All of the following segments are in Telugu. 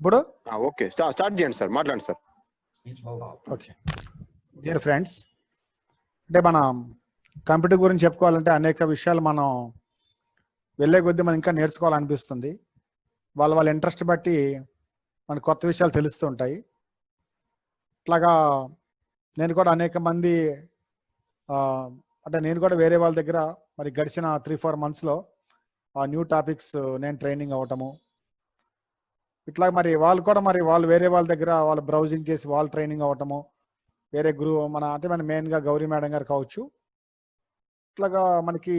ఇప్పుడు ఓకే స్టార్ట్ చేయండి సార్, మాట్లాడండి సార్. ఓకే డియర్ ఫ్రెండ్స్, అంటే మనం కంప్యూటర్ గురించి చెప్పుకోవాలంటే అనేక విషయాలు మనం వెళ్ళే కొద్దీ మనం ఇంకా నేర్చుకోవాలనిపిస్తుంది. వాళ్ళ ఇంట్రెస్ట్ బట్టి మనకు కొత్త విషయాలు తెలుస్తూ ఉంటాయి. ఇట్లాగా నేను కూడా అనేక మంది అంటే నేను కూడా వేరే వాళ్ళ దగ్గర మరి గడిచిన 3-4 monthsలో న్యూ టాపిక్స్ నేను ట్రైనింగ్ అవ్వటము, ఇట్లా మరి వాళ్ళు వేరే వాళ్ళ దగ్గర వాళ్ళు బ్రౌజింగ్ చేసి వాళ్ళు ట్రైనింగ్ అవ్వటము, వేరే మన మెయిన్గా గౌరీ మేడం గారు కావచ్చు. ఇట్లాగా మనకి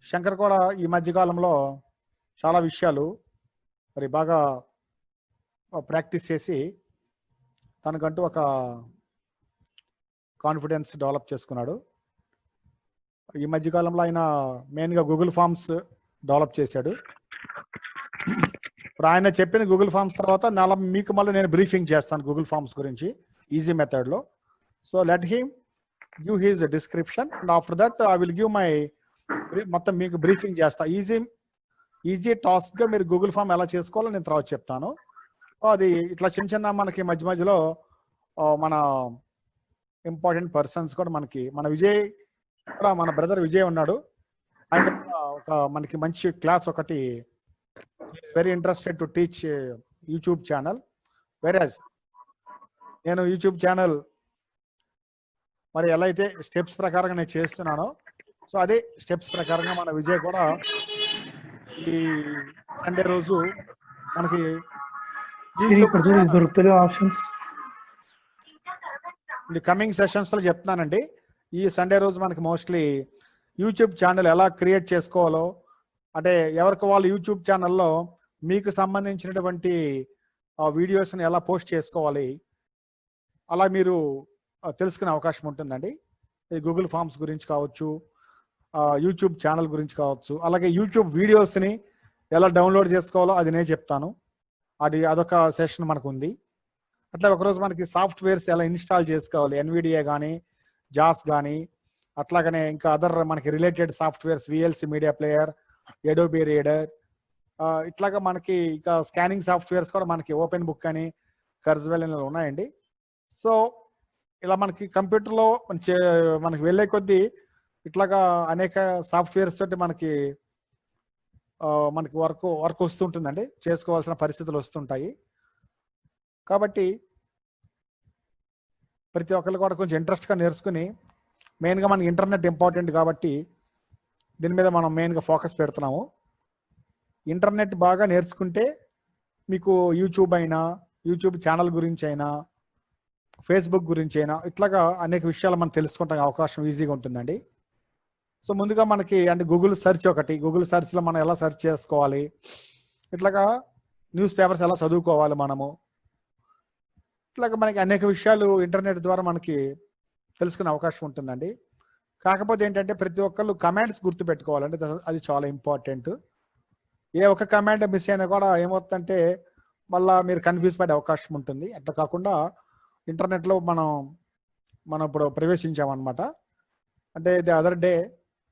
శంకర్ కూడా ఈ మధ్యకాలంలో చాలా విషయాలు మరి బాగా ప్రాక్టీస్ చేసి తనకంటూ ఒక కాన్ఫిడెన్స్ డెవలప్ చేసుకున్నాడు. ఈ మధ్యకాలంలో ఆయన మెయిన్గా గూగుల్ ఫామ్స్ డెవలప్ చేశాడు. ఇప్పుడు ఆయన చెప్పిన గూగుల్ ఫామ్స్ తర్వాత మీకు మళ్ళీ నేను బ్రీఫింగ్ చేస్తాను గూగుల్ ఫామ్స్ గురించి ఈజీ మెథడ్లో. So let him give his description and after that I will give my మొత్తం మీకు బ్రీఫింగ్ చేస్తా. ఈజీ టాస్క్గా మీరు గూగుల్ ఫామ్ ఎలా చేసుకోవాలో నేను తర్వాత చెప్తాను. అది ఇట్లా చిన్న మనకి మధ్యలో మన ఇంపార్టెంట్ పర్సన్స్ కూడా మన విజయ్ కూడా, మన బ్రదర్ విజయ్ ఉన్నాడు. ఆయన ఒక మనకి మంచి క్లాస్ ఒకటి very interested to teach YouTube channel. వెరాజ్ నేను యూట్యూబ్ ఛానల్ మరి ఎలా అయితే స్టెప్స్ ప్రకారంగా నేను చేస్తున్నానో, సో అదే స్టెప్స్ ప్రకారంగా మన విజయ్ కూడా ఈ సండే రోజు మనకి కమింగ్ సెషన్స్ లో చెప్తున్నానండి. ఈ సండే రోజు మనకి మోస్ట్లీ యూట్యూబ్ ఛానల్ ఎలా క్రియేట్ చేసుకోవాలో, అంటే ఎవరికి వాళ్ళు యూట్యూబ్ ఛానల్లో మీకు సంబంధించినటువంటి వీడియోస్ని ఎలా పోస్ట్ చేసుకోవాలి అలా మీరు తెలుసుకునే అవకాశం ఉంటుందండి. గూగుల్ ఫామ్స్ గురించి కావచ్చు, యూట్యూబ్ ఛానల్ గురించి కావచ్చు, అలాగే యూట్యూబ్ వీడియోస్ని ఎలా డౌన్లోడ్ చేసుకోవాలో అది నేను చెప్తాను. అదొక సెషన్ మనకు ఉంది. అట్లా ఒకరోజు మనకి సాఫ్ట్వేర్స్ ఎలా ఇన్స్టాల్ చేసుకోవాలి, ఎన్విడిఏ కానీ జాస్ కానీ, అట్లాగనే ఇంకా అదర్ మనకి related softwares VLC media player, Adobe reader, ఇట్లాగా మనకి ఇంకా స్కానింగ్ సాఫ్ట్వేర్స్ కూడా మనకి ఓపెన్ బుక్ అని కర్జ్వెల్ అని ఉన్నాయండి. సో ఇలా మనకి కంప్యూటర్లో మనకి వెళ్ళే కొద్దీ ఇట్లాగా అనేక సాఫ్ట్వేర్స్ తోటి మనకి వర్క్ వస్తుంటుందండి, చేసుకోవాల్సిన పరిస్థితులు వస్తుంటాయి. కాబట్టి ప్రతి ఒక్కరు కూడా కొంచెం ఇంట్రెస్ట్గా నేర్చుకుని, మెయిన్గా మనకి ఇంటర్నెట్ ఇంపార్టెంట్ కాబట్టి దీని మీద మనం మెయిన్గా ఫోకస్ పెడుతున్నాము. ఇంటర్నెట్ బాగా నేర్చుకుంటే మీకు యూట్యూబ్ అయినా, యూట్యూబ్ ఛానల్ గురించి అయినా, ఫేస్బుక్ గురించి అయినా ఇట్లాగా అనేక విషయాలు మనం తెలుసుకుంటాం అవకాశం ఈజీగా ఉంటుందండి. సో ముందుగా మనకి అంటే గూగుల్ సెర్చ్లో మనం ఎలా సెర్చ్ చేసుకోవాలి, ఇట్లాగా న్యూస్ పేపర్స్ ఎలా చదువుకోవాలి మనము, ఇట్లాగా మనకి అనేక విషయాలు ఇంటర్నెట్ ద్వారా మనకి తెలుసుకునే అవకాశం ఉంటుందండి. కాకపోతే ఏంటంటే ప్రతి ఒక్కళ్ళు కమాండ్స్ గుర్తుపెట్టుకోవాలంటే అది చాలా ఇంపార్టెంట్. ఏ ఒక్క కమాండ్ మిస్ అయినా కూడా ఏమవుతుందంటే మళ్ళీ మీరు కన్ఫ్యూజ్ పడే అవకాశం ఉంటుంది. అట్లా కాకుండా ఇంటర్నెట్లో మనం ఇప్పుడు ప్రవేశించామన్నమాట. అంటే the other day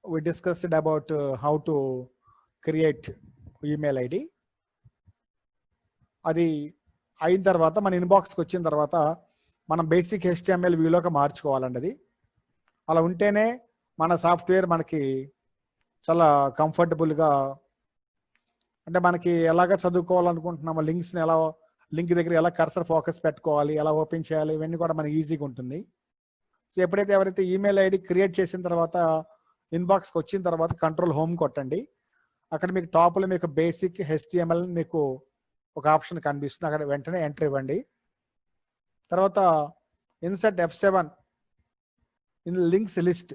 we discussed about how to create email ID. అది అయిన తర్వాత మన ఇన్బాక్స్కి వచ్చిన తర్వాత మనం బేసిక్ HTML వ్యూలోకి మార్చుకోవాలండి. అది అలా ఉంటేనే మన సాఫ్ట్వేర్ మనకి చాలా కంఫర్టబుల్గా, అంటే మనకి ఎలాగ చదువుకోవాలనుకుంటున్నామో లింక్ దగ్గర ఎలా కర్సర్ ఫోకస్ పెట్టుకోవాలి, ఎలా ఓపెన్ చేయాలి, ఇవన్నీ కూడా మనకి ఈజీగా ఉంటుంది. సో ఎవరైతే ఈమెయిల్ ఐడి క్రియేట్ చేసిన తర్వాత ఇన్బాక్స్కి వచ్చిన తర్వాత కంట్రోల్ హోమ్ కొట్టండి. అక్కడ మీకు టాప్లో మీకు బేసిక్ HTML మీకు ఒక ఆప్షన్ కనిపిస్తుంది, అక్కడ వెంటనే ఎంటర్ ఇవ్వండి. తర్వాత insert F7 in links list,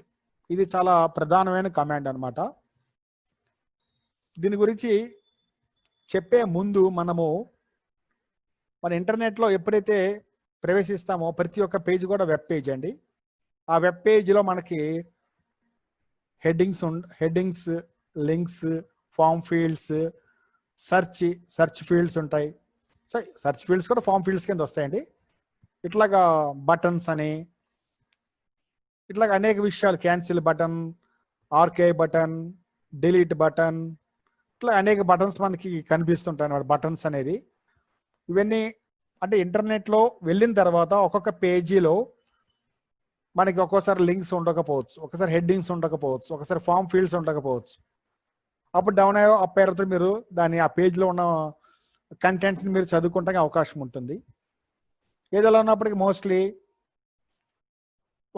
ఇది చాలా ప్రధానమైన కమాండ్ అనమాట. దీని గురించి చెప్పే ముందు మన ఇంటర్నెట్లో ఎప్పుడైతే ప్రవేశిస్తామో ప్రతి ఒక్క పేజ్ కూడా వెబ్ పేజ్ అండి. ఆ వెబ్ పేజ్లో మనకి headings, links, form fields, search fields ఉంటాయి. సో సెర్చ్ ఫీల్డ్స్ కూడా ఫామ్ ఫీల్డ్స్ కింద వస్తాయండి. ఇట్లాగా బటన్స్ అని, ఇట్లాగా అనేక విషయాలు, cancel button, archive button, delete button, ఇట్లా అనేక బటన్స్ మనకి కనిపిస్తుంటాయి అన్నమాట. బటన్స్ అనేది ఇవన్నీ అంటే ఇంటర్నెట్లో వెళ్ళిన తర్వాత ఒక్కొక్క పేజీలో మనకి ఒక్కోసారి లింక్స్ ఉండకపోవచ్చు, ఒకసారి హెడ్డింగ్స్ ఉండకపోవచ్చు, ఒకసారి ఫామ్ ఫీల్డ్స్ ఉండకపోవచ్చు. అప్పుడు డౌన్ అప్ అయ్యేతో మీరు దాని ఆ పేజ్లో ఉన్న కంటెంట్ని మీరు చదువుకుంటానికి అవకాశం ఉంటుంది. ఏదైనా ఉన్నప్పటికీ మోస్ట్లీ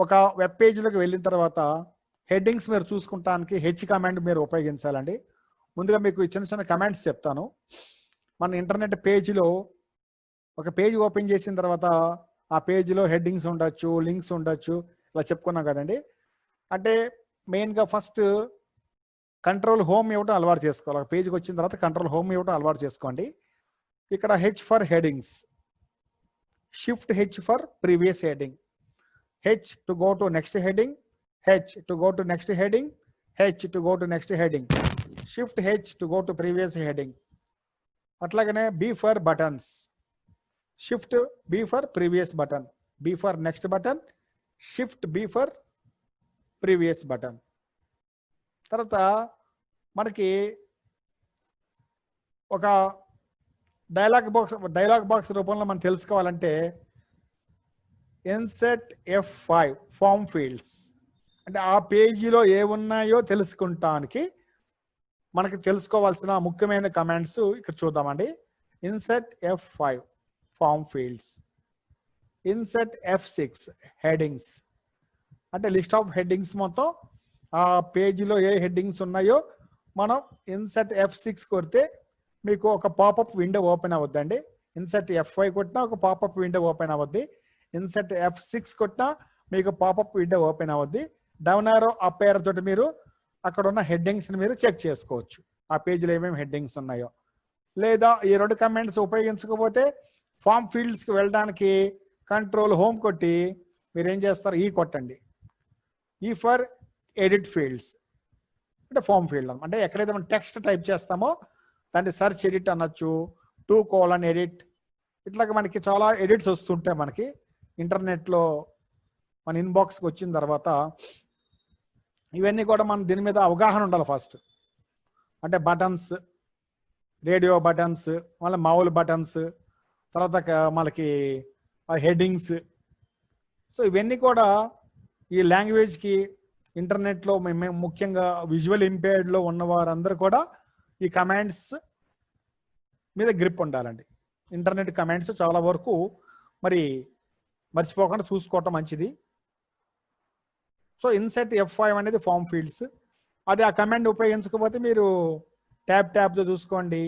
ఒక వెబ్ పేజీలోకి వెళ్ళిన తర్వాత హెడ్డింగ్స్ మీరు చూసుకుంటానికి హెచ్ కమాండ్ మీరు ఉపయోగించాలండి. ముందుగా మీకు చిన్న చిన్న కమాండ్స్ చెప్తాను. మన ఇంటర్నెట్ పేజీలో ఒక పేజ్ ఓపెన్ చేసిన తర్వాత ఆ పేజీలో హెడ్డింగ్స్ ఉండొచ్చు, లింక్స్ ఉండొచ్చు, ఇలా చెప్పుకున్నాం కదండి. అంటే మెయిన్గా ఫస్ట్ కంట్రోల్ హోమ్ ఇవ్వడం అలవాటు చేసుకోవాలి. ఒక పేజ్కి వచ్చిన తర్వాత కంట్రోల్ హోమ్ ఇవ్వడం అలవాటు చేసుకోండి. ఇక్కడ H for headings, shift H for previous heading, H to go to next heading, H to go to next heading, H to go to next heading, shift H to go to previous heading. అట్లాగనే B for buttons, shift B for previous button, B for next button, shift B for previous button. తర్వాత మనకి ఒక డైలాగ్ బాక్స్ రూపంలో మనం తెలుసుకోవాలంటే ఇన్సెట్ F5 ఫామ్ ఫీల్డ్స్, అంటే ఆ పేజీలో ఏమున్నాయో తెలుసుకుంటానికి మనకి తెలుసుకోవాల్సిన ముఖ్యమైన కమాండ్స్ ఇక్కడ చూద్దామండి. Insert F5 form fields, insert F6 headings, అంటే లిస్ట్ ఆఫ్ హెడ్డింగ్స్ మొత్తం ఆ పేజీలో ఏ హెడ్డింగ్స్ ఉన్నాయో మనం ఇన్సెట్ F6 కొడితే మీకు ఒక పాపప్ విండో ఓపెన్ అవుద్దండి. ఇన్సెట్ F5 కొట్టినా ఒక పాపప్ విండో ఓపెన్ అవుద్ది, ఇన్సెట్ F6 కొట్టినా మీకు పాపప్ విండో ఓపెన్ అవుద్ది. డౌన్ యారో అప్ యారో తోటి మీరు అక్కడ ఉన్న హెడ్డింగ్స్ని మీరు చెక్ చేసుకోవచ్చు, ఆ పేజీలో ఏమేమి హెడ్డింగ్స్ ఉన్నాయో. లేదా ఈ రెండు కమాండ్స్ ఉపయోగించకపోతే ఫామ్ ఫీల్డ్స్కి వెళ్ళడానికి కంట్రోల్ హోమ్ కొట్టి మీరు ఏం చేస్తారు, ఈ కొట్టండి. ఈ ఫర్ ఎడిట్ ఫీల్డ్స్, అంటే ఫామ్ ఫీల్డ్ అంటే ఎక్కడైతే మనం టెక్స్ట్ టైప్ చేస్తామో దాన్ని సర్చ్ ఎడిట్ అనొచ్చు, ఎడిట్, ఇట్లాగ మనకి చాలా ఎడిట్స్ వస్తుంటాయి మనకి ఇంటర్నెట్లో మన ఇన్బాక్స్కి వచ్చిన తర్వాత. ఇవన్నీ కూడా మనం దీని మీద అవగాహన ఉండాలి ఫస్ట్. అంటే బటన్స్, రేడియో బటన్స్, మళ్ళీ మౌల్ బటన్స్, తర్వాత మనకి హెడ్డింగ్స్. సో ఇవన్నీ కూడా ఈ లాంగ్వేజ్కి ఇంటర్నెట్లో మేము ముఖ్యంగా విజువల్ ఇంపేర్డ్లో ఉన్న వారందరూ కూడా ఈ కమాండ్స్ మీద గ్రిప్ ఉండాలండి. ఇంటర్నెట్ కమాండ్స్ చాలా వరకు మరి మర్చిపోకుండా చూసుకోవటం మంచిది. సో ఇన్సెట్ F5 అనేది ఫామ్ ఫీల్డ్స్. అది ఆ కమాండ్ ఉపయోగించకపోతే మీరు ట్యాబ్తో చూసుకోండి.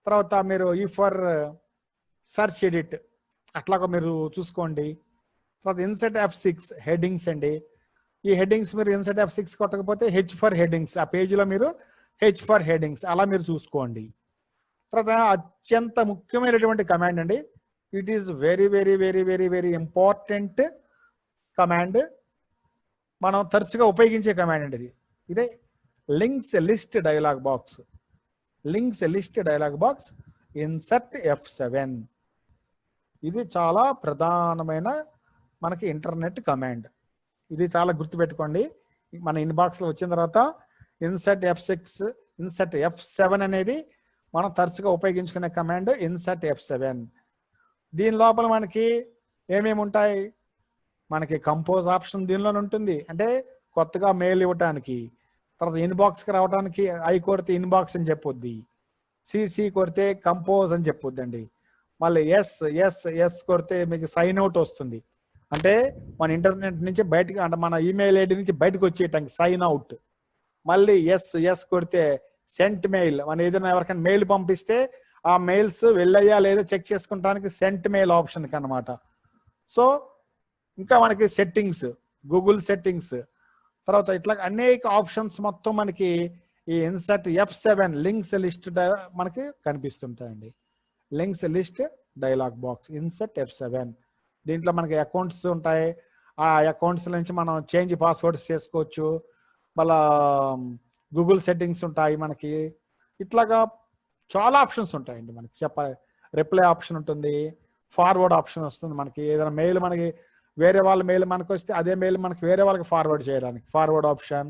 తర్వాత మీరు ఈ ఫర్ సర్చ్ ఎడిట్ అట్లాగా మీరు చూసుకోండి. తర్వాత ఇన్సెట్ F6 హెడ్డింగ్స్ అండి. ఈ హెడ్డింగ్స్ మీరు ఇన్సెట్ F6 కొట్టకపోతే హెచ్ ఫర్ హెడ్డింగ్స్, ఆ పేజీలో మీరు హెచ్ ఫర్ హెడ్డింగ్స్ అలా మీరు చూసుకోండి. తర్వాత అత్యంత ముఖ్యమైనటువంటి కమాండ్ అండి, it is very very very very very important command, మనం తరచుగా ఉపయోగించే కమాండ్ అండి ఇదే links list dialog box. Links list dialog box insert F7. ఇది చాలా ప్రధానమైన మనకి ఇంటర్నెట్ కమాండ్. ఇది చాలా గుర్తుపెట్టుకోండి. మన ఇన్బాక్స్లో వచ్చిన తర్వాత ఇన్సెట్ F6, ఇన్సెట్ F7 అనేది మనం తరచుగా ఉపయోగించుకునే కమాండ్ ఇన్సెట్ F7. దీని లోపల మనకి ఏమేమి ఉంటాయి, మనకి కంపోజ్ ఆప్షన్ దీనిలోనే ఉంటుంది, అంటే కొత్తగా మెయిల్ ఇవ్వటానికి. తర్వాత ఇన్బాక్స్కి రావడానికి ఐ కొడితే ఇన్బాక్స్ అని చెప్పొద్ది, సిసి కొడితే కంపోజ్ అని చెప్పొద్దండి. మళ్ళీ ఎస్ కొడితే మీకు సైన్ అవుట్ వస్తుంది, అంటే మన ఇంటర్నెట్ నుంచి బయటకు, అంటే మన ఈమెయిల్ ఐడి నుంచి బయటకు వచ్చేయటానికి సైన్ అవుట్. మళ్ళీ ఎస్ కొడితే సెంట్ మెయిల్, మనం ఏదైనా ఎవరికైనా మెయిల్ పంపిస్తే ఆ మెయిల్స్ వెళ్ళయ్యా లేదా చెక్ చేసుకుంటానికి సెంట్ మెయిల్ ఆప్షన్కి అనమాట. సో ఇంకా మనకి సెట్టింగ్స్, గూగుల్ సెట్టింగ్స్, తర్వాత ఇట్లా అనేక ఆప్షన్స్ మొత్తం మనకి ఈ ఇన్సెట్ F7 లింక్స్ లిస్ట్ మనకి కనిపిస్తుంటాయండి. Links list dialog box insert F7. దీంట్లో మనకి అకౌంట్స్ ఉంటాయి, ఆ అకౌంట్స్ నుంచి మనం చేంజ్ పాస్వర్డ్స్ చేసుకోవచ్చు. మళ్ళా గూగుల్ సెట్టింగ్స్ ఉంటాయి మనకి, ఇట్లాగా చాలా ఆప్షన్స్ ఉంటాయండి మనకి. రిప్లై ఆప్షన్ ఉంటుంది, ఫార్వర్డ్ ఆప్షన్ వస్తుంది మనకి. ఏదైనా మెయిల్ మనకి వేరే వాళ్ళ మెయిల్ మనకు వస్తే అదే మెయిల్ మనకి వేరే వాళ్ళకి ఫార్వర్డ్ చేయడానికి forward option,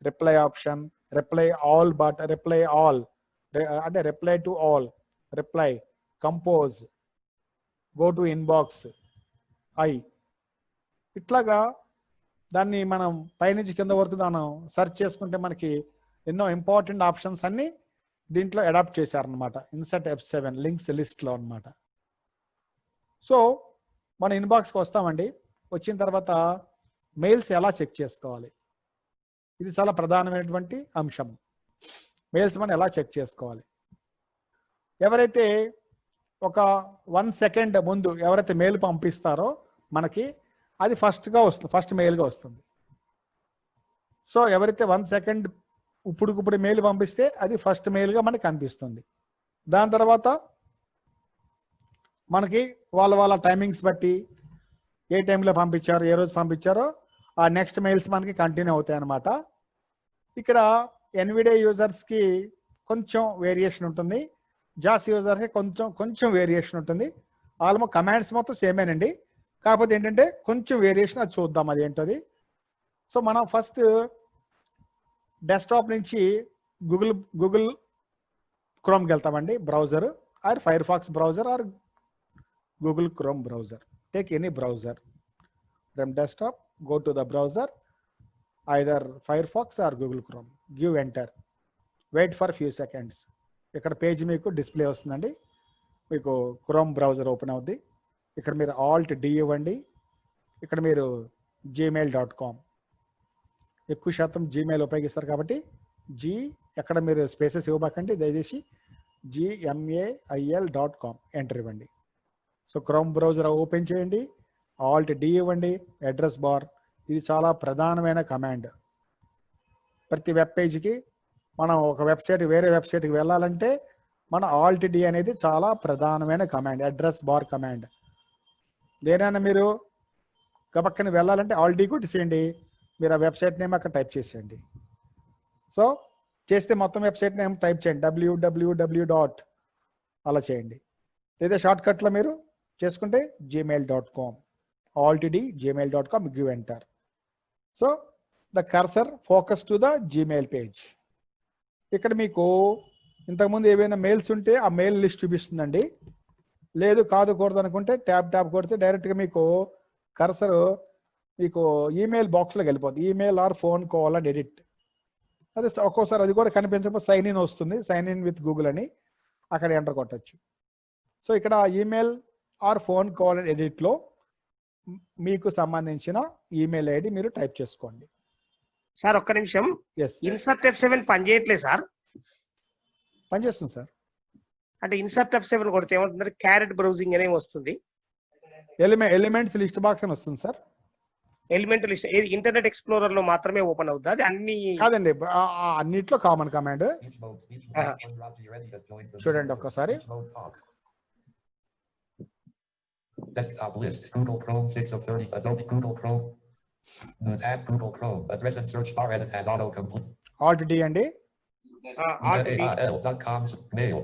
reply option, reply all, but reply all అంటే reply to all, reply, compose, go to inbox I, ఇట్లాగా దాన్ని మనం పైనుంచి కింద వరకు మనం సెర్చ్ చేసుకుంటే మనకి ఎన్నో ఇంపార్టెంట్ ఆప్షన్స్ అన్ని దీంట్లో అడాప్ట్ చేశారనమాట ఇన్సర్ట్ F7 లింక్స్ లిస్ట్లో అనమాట. సో మన ఇన్బాక్స్కి వస్తామండి. వచ్చిన తర్వాత మెయిల్స్ ఎలా చెక్ చేసుకోవాలి, ఇది చాలా ప్రధానమైనటువంటి అంశం. మెయిల్స్ మనం ఎలా చెక్ చేసుకోవాలి, ఎవరైతే ఒక 1 సెకండ్ ముందు ఎవరైతే మెయిల్ పంపిస్తారో మనకి అది ఫస్ట్గా వస్తుంది, ఫస్ట్ మెయిల్గా వస్తుంది. సో ఎవరైతే 1 సెకండ్ ఇప్పుడు మెయిల్ పంపిస్తే అది ఫస్ట్ మెయిల్గా మనకి కనిపిస్తుంది. దాని తర్వాత మనకి వాళ్ళ టైమింగ్స్ బట్టి ఏ టైంలో పంపించారో, ఏ రోజు పంపించారో ఆ నెక్స్ట్ మెయిల్స్ మనకి కంటిన్యూ అవుతాయి అన్నమాట. ఇక్కడ ఎన్విడియా యూజర్స్కి కొంచెం వేరియేషన్ ఉంటుంది, జాస్ యూజర్స్కి కొంచెం వేరియేషన్ ఉంటుంది. ఆల్మోస్ట్ కమాండ్స్ మొత్తం సేమేనండి, కాకపోతే ఏంటంటే కొంచెం వేరియేషన్, అది చూద్దాం అది ఏంటది. సో మనం ఫస్ట్ డెస్క్టాప్ నుంచి గూగుల్ క్రోమ్కి వెళ్తామండి, browser or Firefox browser or Google Chrome browser, take any browser from desktop, go to the browser either Firefox or Google Chrome, give enter, wait for few seconds. ఇక్కడ పేజ్ మీకు డిస్ప్లే వస్తుందండి, మీకు క్రోమ్ బ్రౌజర్ ఓపెన్ అవుద్ది. ఇక్కడ మీరు Alt D ఇవ్వండి. ఇక్కడ మీరు gmail.com, ఎక్కువ శాతం జీమెయిల్ ఉపయోగిస్తారు కాబట్టి ఎక్కడ మీరు స్పేసెస్ ఇవ్వబాకండి, దయచేసి gmail.com ఎంటర్ ఇవ్వండి. సో క్రోమ్ బ్రౌజర్ ఓపెన్ చేయండి, Alt D ఇవ్వండి, అడ్రస్ బార్. ఇది చాలా ప్రధానమైన కమాండ్. ప్రతి వెబ్ పేజ్కి మనం ఒక వెబ్సైట్ వేరే వెబ్సైట్కి వెళ్ళాలంటే మన Alt D అనేది చాలా ప్రధానమైన కమాండ్, అడ్రస్ బార్ కమాండ్. దేనైనా మీరు గబక్కన వెళ్ళాలంటే Alt D కొట్టేసేయండి, మీరు ఆ వెబ్సైట్ నేమ్ అక్కడ టైప్ చేసేయండి. సో చేస్తే మొత్తం వెబ్సైట్ నేమ్ టైప్ చేయండి, www. అలా చేయండి. లేదా షార్ట్కట్లో మీరు చేసుకుంటే gmail.com, Alt D gmail.com, give enter. So the cursor focus to the Gmail page. ఇక్కడ మీకు ఇంతకుముందు ఏవైనా మెయిల్స్ ఉంటే ఆ మెయిల్ లిస్ట్ చూపిస్తుందండి. లేదు కాదుకూడదు అనుకుంటే ట్యాబ్ కొడితే డైరెక్ట్గా మీకు కర్సర్ మీకు ఈమెయిల్ బాక్స్లోకి వెళ్ళిపోతుంది, email or phone call and edit. అదే ఒక్కోసారి అది కూడా కనిపించకపోతే సైన్ ఇన్ వస్తుంది, సైన్ ఇన్ విత్ గూగుల్ అని, అక్కడ ఎంటర్ కొట్టచ్చు. సో ఇక్కడ email or phone call and ఎడిట్లో మీకు సంబంధించిన ఈమెయిల్ ఐడి మీరు టైప్ చేసుకోండి. సార్ ఒక్క నిమిషం, ఇన్సర్ట్ F7 పనిచేయట్లేదు సార్. పనిచేస్తుంది సార్. అంటే ఇన్సర్ట్ F7 కొడితే ఏమవుతుంది, క్యారెట్ బ్రౌజింగ్ అనేవి వస్తుంది, ఎలిమెంట్స్ లిస్ట్ బాక్స్ అని వస్తుంది sir. Element list internet explorer లో మాత్రమే ఓపెన్ అవుతుంది, అది అన్ని కాదండి, అన్నిట్లో కామన్ కమాండ్. చూడండి ఒక్కసారి. Desktop list, Google Chrome 6 of 30, Adobe Google Chrome, tab Google Chrome, address and search bar edit has autocomplete. Alt D అండి. Mail.com,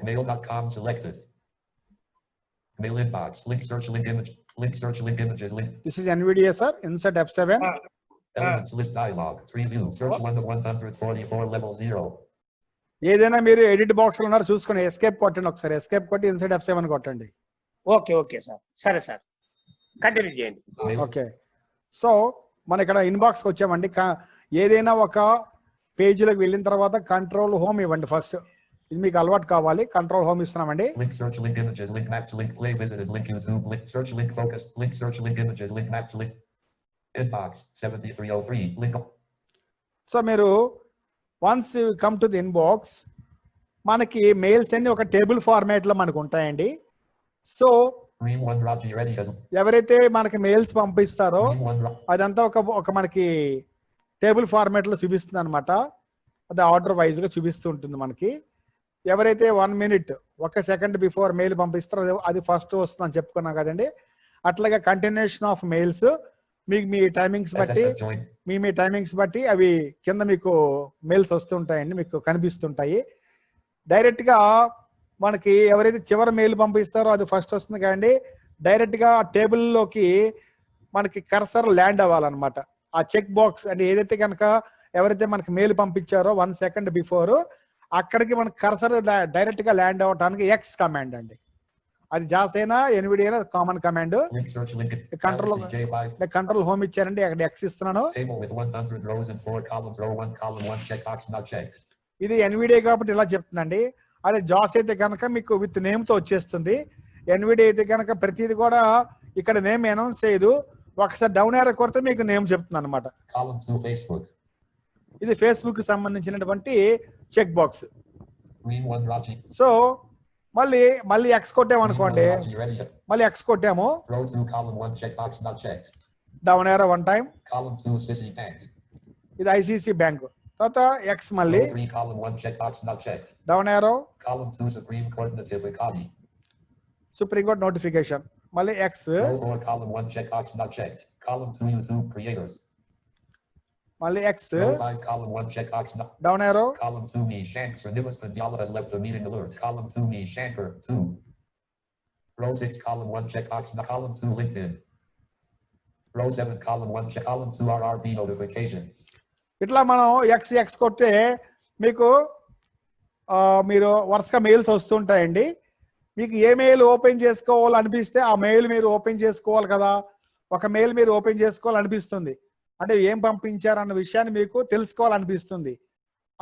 mail.com selected. Mail inbox, link search link image, link search link images, link. This is NVIDIA sir, insert F7. Elements list dialog, 3 view, search 1 of 144, level 0. ఏదైనా మీరు ఎడిట్ బాక్స్ లో ఉన్నారు చూసుకొని ఎస్కేప్ కొట్టండి, ఒకసారి ఎస్కేప్ కొట్టి ఇన్సర్ట్ F7 కొట్టండి. ఓకే సార్, సరే సార్, కంటిన్యూ చేయండి. ఓకే, సో మన ఇక్కడ ఇన్బాక్స్కి వచ్చామండి. ఏదైనా ఒక పేజీలోకి వెళ్ళిన తర్వాత కంట్రోల్ హోమ్ ఇవ్వండి ఫస్ట్, ఇది మీకు అలవాటు కావాలి. కంట్రోల్ హోమ్ ఇస్తున్నామండి. Link search link images, link maps, link play visited, link YouTube, link search link focus, link search link images, link maps, link inbox 7303, link. So మీరు once come to the inbox, మనకి మెయిల్స్ అన్ని ఒక టేబుల్ ఫార్మాట్లో మనకు ఉంటాయండి. సో ఎవరైతే మనకి మెయిల్స్ పంపిస్తారో అదంతా ఒక మనకి టేబుల్ ఫార్మాట్లో చూపిస్తుంది అనమాట, అది ఆర్డర్ వైజ్గా చూపిస్తూ ఉంటుంది మనకి. ఎవరైతే 1 minute 1 second బిఫోర్ మెయిల్ పంపిస్తారో అది ఫస్ట్ వస్తుందని చెప్పుకున్నాం కదండి. అట్లాగే continuation of mails me timings బట్టి మీ టైమింగ్స్ బట్టి అవి కింద మీకు మెయిల్స్ వస్తుంటాయండి, మీకు కనిపిస్తుంటాయి. డైరెక్ట్గా మనకి ఎవరైతే చివరి మెయిల్ పంపిస్తారో అది ఫస్ట్ వస్తుంది కదండి. డైరెక్ట్గా టేబుల్లోకి మనకి కర్సర్ ల్యాండ్ అవ్వాలన్నమాట. ఆ చెక్ బాక్స్ అంటే ఏదైతే కనుక ఎవరైతే మనకి మెయిల్ పంపించారో 1 second బిఫోర్, అక్కడికి మనకి కర్సర్ డైరెక్ట్గా ల్యాండ్ అవ్వడానికి ఎక్స్ కమాండ్ అండి. అది జాస్ అయినా ఎన్విడి అయినా common command. Link search link. Control J5. Control home ఇచ్చారండి, అక్కడ ఎక్స్ ఇస్తున్నాను. Table with 100 rows and 4 columns. Row 1, column 1, checkbox not checked. ఇది ఎన్విడిఏ కాబట్టి ఇలా చెప్తుందండి. అదే జాస్ అయితే కనుక మీకు విత్ నేమ్ తో వచ్చేస్తుంది. ఎన్విడిఏ అయితే కనుక ప్రతిది కూడా ఇక్కడ నేమ్ అనౌన్స్ చేయదు, ఒకసారి డౌన్ ఏరో కొడితే మీకు నేమ్ చెప్తుంది అనమాట. Column 2, Facebook. ఇది ఫేస్బుక్ కి సంబంధించినటువంటి చెక్ బాక్స్. Green 1, Raji. సో మళ్ళీ ఎక్స్ కొట్టాము అనుకోండి, Green 1, Raji, ready. మళ్ళీ ఎక్స్ కొట్టాము, Row 2, column 1, checkbox not checked. Down arrow one time, Column 2, City Bank. ఇది ఐసిసి బ్యాంక్. తర్వాత ఎక్స్ మళ్ళీ Row 3, column 1, checkbox not checked. Down arrow, Column 2, Supreme Court Notificati. Supreme court notification, మళ్ళీ X, Row 4, column 1, checkbox not checked. Column 2, YouTube creators. మళ్ళీ X, Row 5, column 1, checkbox not. Down arrow, Column 2, me Shankar Nimas Pandyala has left the meeting alert. Column 2, me Shankar 2. Row 6, column 1, checkbox not. Column 2, LinkedIn. Row 7, column 1, check. Column 2, RRB notification. ఇట్లా మనం ఎక్స్ కొడితే మీకు మీరు వరుసగా మెయిల్స్ వస్తుంటాయండి. మీకు ఏ మెయిల్ ఓపెన్ చేసుకోవాలనిపిస్తే ఆ మెయిల్ మీరు ఓపెన్ చేసుకోవాలి కదా. ఒక మెయిల్ మీరు ఓపెన్ చేసుకోవాలనిపిస్తుంది అంటే ఏం పంపించారన్న విషయాన్ని మీకు తెలుసుకోవాలనిపిస్తుంది.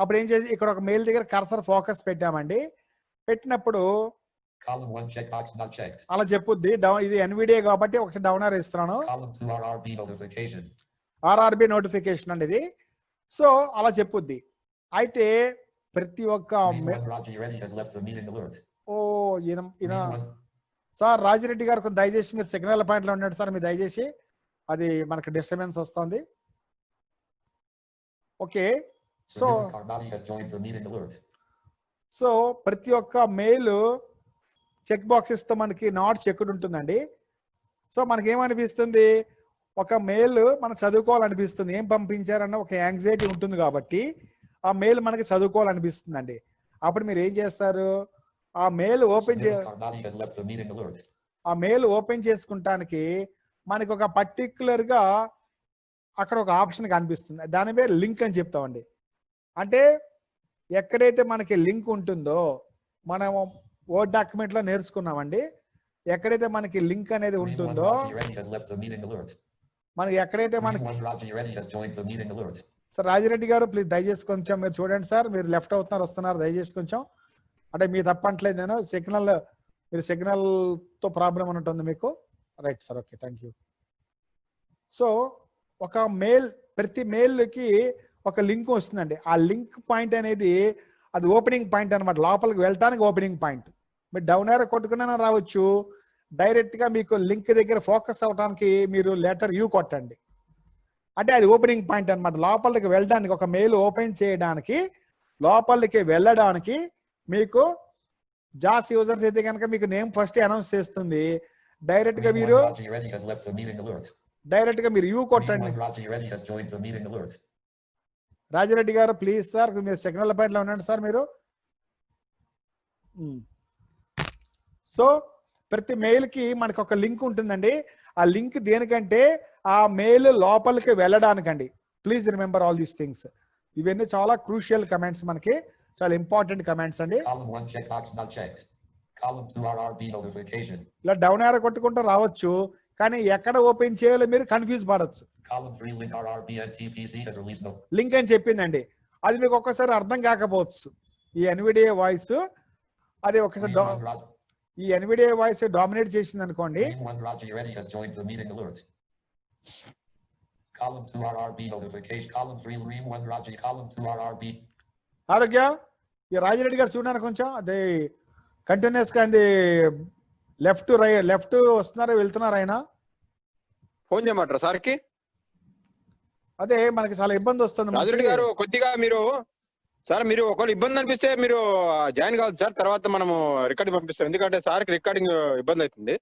అప్పుడు ఏం చేసి ఇక్కడ ఒక మెయిల్ దగ్గర కర్సర్ ఫోకస్ పెట్టామండి. పెట్టినప్పుడు Column 1, checkbox not checked. అలా చెప్పుద్ది. ఇది ఎన్విడిఏ కాబట్టి ఒకసారి డౌన్ ఆర్ ఇస్తున్నాను. Column 2, RRB notification. RRB notification అండి ఇది. సో అలా చెప్పుద్ది. అయితే ప్రతి ఒక్క Green 1, Raji Reddy has left the meeting alert. ఈయన Green 1, సార్ రాజిరెడ్డి గారు కొంచెం దయచేసి మీరు సిగ్నల్ పాయింట్ లో ఉన్నాడు సార్, మీరు దయచేసి అది మనకి డిస్టర్బెన్స్ వస్తుంది. Okay, so Nimas Karnati has joined the meeting alert. So ప్రతి ఒక్క మెయిల్ చెక్ బాక్సెస్ తో మనకి నాట్ చెక్డ్ ఉంటుందండి. సో మనకి ఏమనిపిస్తుంది, ఒక మెయిల్ మనం చదువుకోవాలనిపిస్తుంది, ఏం పంపించారన్న ఒక యాంగ్జైటీ ఉంటుంది కాబట్టి ఆ మెయిల్ మనకి చదువుకోవాలనిపిస్తుందండి. అప్పుడు మీరు ఏం చేస్తారు, ఆ mail open Nimas Karnati has left the meeting alert. ఆ మెయిల్ ఓపెన్ చేసుకుంటానికి మనకి ఒక పర్టిక్యులర్ గా అక్కడ ఒక ఆప్షన్ కనిపిస్తుంది, దాని పేరు లింక్ అని చెప్తామండి. అంటే ఎక్కడైతే మనకి లింక్ ఉంటుందో, మనం వర్డ్ డాక్యుమెంట్ లో నేర్చుకున్నామండి, ఎక్కడైతే మనకి లింక్ అనేది Green 1, ఉంటుందో, Raji Reddy has left the meeting alert. మనకి ఎక్కడైతే Green మనకి 1, Raji Reddy has joined the meeting alert. Sir Rajireddy గారు ప్లీజ్ దయచేసి కొంచెం మీరు చూడండి సార్, మీరు లెఫ్ట్ అవుతున్నారు వస్తున్నారు, దయచేసి కొంచెం అంటే మీ తప్పట్లేదు, నేను సిగ్నల్ మీరు సిగ్నల్ తో ప్రాబ్లం ఉంటుంది మీకు. Right sir, okay, thank you. So ఒక మెయిల్, ప్రతి మెయిల్కి ఒక లింక్ వస్తుందండి. ఆ లింక్ పాయింట్ అనేది అది ఓపెనింగ్ పాయింట్ అనమాట, లోపలికి వెళ్ళటానికి ఓపెనింగ్ పాయింట్. మీరు డౌన్ ఏరో కొట్టుకున్నా రావచ్చు, డైరెక్ట్ గా మీకు లింక్ దగ్గర ఫోకస్ అవడానికి మీరు లెటర్ యూ కొట్టండి, అంటే అది ఓపెనింగ్ పాయింట్ అనమాట. లోపలికి వెళ్ళడానికి, ఒక మెయిల్ ఓపెన్ చేయడానికి, లోపలికి వెళ్ళడానికి మీకు జాస్ యూజర్స్ అయితే కనుక మీకు నేమ్ ఫస్ట్ అనౌన్స్ చేస్తుంది. డైరెక్ట్ గా Green 1, మీరు Raji Reddy has left the meeting alert. You Green కొట్టండి. 1, Raji Reddy has joined the meeting alert. Rajireddy గారు ప్లీజ్ సార్, మీరు సిగ్నల్ పాయింట్ లో ఉండండి సార్ మీరు. సో ప్రతి మెయిల్ కి మనకు ఒక లింక్ ఉంటుందండి. ఆ లింక్ దేనికంటే ఆ మెయిల్ లోపలికి వెళ్ళడానికండి. Please remember all these things. ఇవన్నీ చాలా క్రూషియల్ కమెంట్స్, మనకి చాలా ఇంపార్టెంట్ కమెంట్స్ అండి. Column 1, checkbox not checked. Column 2, RRB notification. ఇలా డౌన్ ఏరో కొట్టుకుంటూ రావచ్చు, కానీ ఎక్కడ ఓపెన్ చేయాలో మీరు కన్ఫ్యూజ్ పడవచ్చు. Column 3, link RRB and TPC has released no. Link అని చెప్పిందండి, అది మీకు ఒక్కసారి అర్థం కాకపోవచ్చు. ఈ ఎన్విడిఏ వాయిస్ అది ఒకసారి Green 1, Raji. ఈ ఎన్విడిఏ వాయిస్ డామినేట్ చేసింది అనుకోండి, Green 1, Raji Reddy has joined the meeting alert. Column 2, RRB notification. Column 3, Green 1, Raji. Column 2, RRB. ఆరోగ్య ఈ రాజిరెడ్డి గారు చూడడానికి కొంచెం అదే కంటిన్యూస్ గా అది లెఫ్ట్ వస్తున్నారు వెళ్తున్నారు ఆయన. ఫోన్ చేయమంటారా సార్కి? అదే మనకి చాలా ఇబ్బంది వస్తుంది. రాజిరెడ్డి గారు కొద్దిగా మీరు సార్, మీరు ఒకవేళ ఇబ్బంది అనిపిస్తే మీరు జాయిన్ కావద్దు సార్, తర్వాత మనము రికార్డింగ్ పంపిస్తాం, ఎందుకంటే సార్కి రికార్డింగ్ ఇబ్బంది అవుతుంది.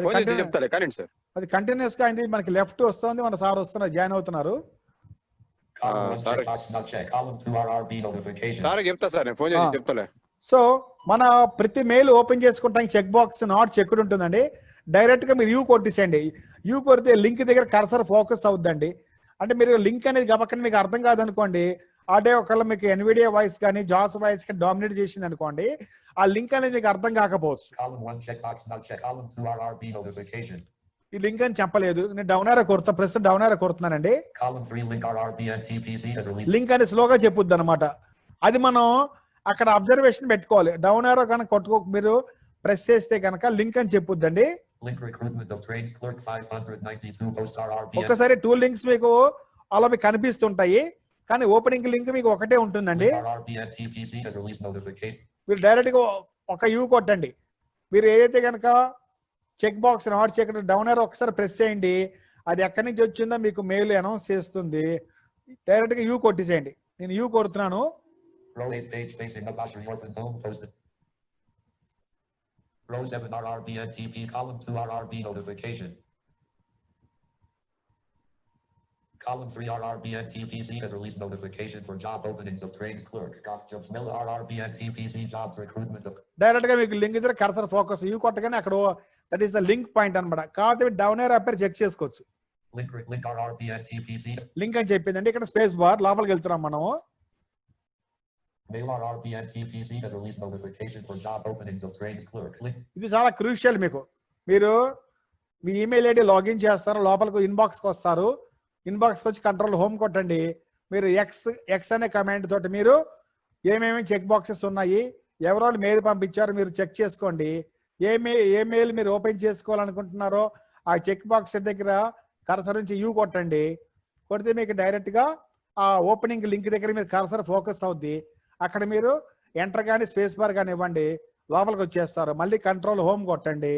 ఫోన్ చేసి చెప్తాలే కానీ సార్. అది కంటిన్యూస్ గా అయింది, మనకి లెఫ్ట్ వస్తుంది, మన సార్ వస్తున్నారు, జాయిన్ అవుతున్నారు. Column 1, sorry. checkbox not checked. Column 2, RRB notification. Sir చెప్తా సార్, నేను ఫోన్ చేసి చెప్తాలే. సో మన ప్రతి మెయిల్ ఓపెన్ చేసుకుంటానికి చెక్ బాక్స్ నాట్ చెక్డ్ ఉంటుందండి. డైరెక్ట్ గా మీరు యూ కొట్టేసేయండి. యూ కొడితే లింక్ దగ్గర కర్సర్ ఫోకస్ అవుద్దండి. అంటే మీరు లింక్ అనేది గబక్కని మీకు అర్థం కాదనుకోండి, అంటే ఒకవేళ మీకు ఎన్విడియా వాయిస్ కానీ జాస్ వాయిస్ కానీ డామినేట్ చేసింది అనుకోండి, ఆ లింక్ అనేది మీకు అర్థం కాకపోవచ్చు. Column 1 checkbox not check. Column 2 RRB notification. ఈ లింక్ అని చెప్పలేదు, నేను డౌన్ ఆరో కొడుతున్నా, ప్రస్తుతం డౌన్ ఆరో కొడుతున్నానండి. Column 3 link RRB and TPC has released. Link అని స్లోగా చెప్పుద్ది అనమాట. అది మనం అక్కడ అబ్జర్వేషన్ పెట్టుకోవాలి. డౌన్ ఆరో కనుక కొట్టుకో మీరు ప్రెస్ చేస్తే కనుక లింక్ అని చెప్పుద్దండి. Link recruitment of trades clerk 592 post RRB. ఒకసారి 2 లింక్స్ మీకు అలా మీకు కనిపిస్తుంటాయి, కానీ ఓపెనింగ్ లింక్ మీకు ఒకటే ఉంటుందండి. RRB and TPC has released notification. మీరు డైరెక్ట్ గా ఒక యూ కొట్టండి. మీరు ఏదైతే కనుక check box not check down arrow ఒకసారి ప్రెస్ చేయండి, అది ఎక్కడి నుంచి వచ్చిందో మీకు మెయిల్ అనౌన్స్ చేస్తుంది. డైరెక్ట్ గా యూ కొట్టేసేయండి. నేను యూ కొడుతున్నాను. Row 8 page facing up Asher Yorton home posted. Row 7 RRB and TP. Column 2 RRB notification. Column 3 RRB and TPC has released notification for job openings of trades clerk. Jobs mill RRB and TPC jobs recruitment of. Direct గా మీకు లింక్ ఇద్దరు కర్సర్ ఫోకస్ యూ కొట్టగానే అక్కడ that is the link point అనమాట. కాబట్టి డౌన్ ఆరో అప్పర్ చెక్ చేసుకోవచ్చు. Link RRB and TPC. Link అని చెప్పిందండి. ఇక్కడ స్పేస్ బార్ లోపలికి వెళ్తున్నాం మనము. Mail RRB and TPC has released notification for job openings of trades clerk. Link. ఇది చాలా క్రూషియల్. మీకు మీరు మీ ఈమెయిల్ ఐడి లాగిన్ చేస్తారు, లోపలికి ఇన్బాక్స్కి వస్తారు. ఇన్బాక్స్కి వచ్చి కంట్రోల్ హోమ్ కొట్టండి. మీరు ఎక్స్ అనే కమాండ్ తోటి మీరు ఏమేమి చెక్ బాక్సెస్ ఉన్నాయి, ఎవరో మెయిల్ పంపించారు మీరు చెక్ చేసుకోండి. ఏ మెయిల్ మీరు ఓపెన్ చేసుకోవాలనుకుంటున్నారో ఆ చెక్ బాక్స్ దగ్గర కర్సర్ నుంచి యూ కొట్టండి. కొడితే మీకు డైరెక్ట్గా ఆ ఓపెనింగ్ లింక్ దగ్గర మీరు కర్సర్ ఫోకస్ అవుద్ది. అక్కడ మీరు ఎంటర్ కానీ స్పేస్ బార్ కానీ ఇవ్వండి, లోపలికి వచ్చేస్తారు. మళ్ళీ కంట్రోల్ హోమ్ కొట్టండి.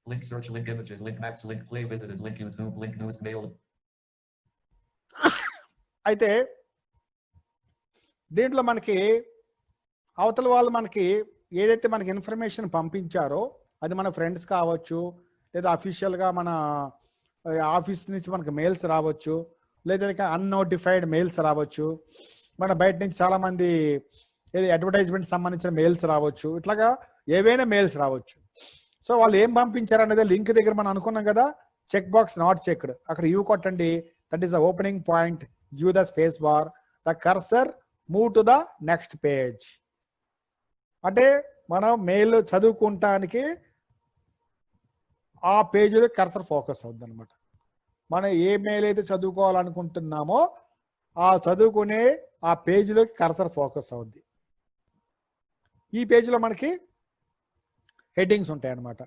Link search, link images, link maps, link play visited, link YouTube, link news, mail. అయితే దీంట్లో మనకి అవతల వాళ్ళు మనకి ఏదైతే మనకి ఇన్ఫర్మేషన్ పంపించారో అది మన ఫ్రెండ్స్ కావచ్చు, లేదా అఫీషియల్గా మన ఆఫీస్ నుంచి మనకి మెయిల్స్ రావచ్చు, లేదా అన్నోటిఫైడ్ మెయిల్స్ రావచ్చు, మన బయట నుంచి చాలామంది ఏది అడ్వర్టైజ్మెంట్ సంబంధించిన మెయిల్స్ రావచ్చు, ఇట్లాగా ఏవైనా మెయిల్స్ రావచ్చు. సో వాళ్ళు ఏం పంపించారు అనేది లింక్ దగ్గర మనం అనుకున్నాం కదా, చెక్ బాక్స్ నాట్ చెక్డ్, అక్కడ యూ కొట్టండి. That is the opening point, you the space bar, the cursor move to the next page. అంటే మనం మెయిల్ చదువుకుంటానికి ఆ పేజీలో కర్సర్ ఫోకస్ అవుద్ది అనమాట. మనం ఏ మెయిల్ అయితే చదువుకోవాలనుకుంటున్నామో ఆ చదువుకునే ఆ పేజీలోకి కర్సర్ ఫోకస్ అవుద్ది. ఈ పేజీలో మనకి హెడ్డింగ్స్ ఉంటాయి అన్నమాట.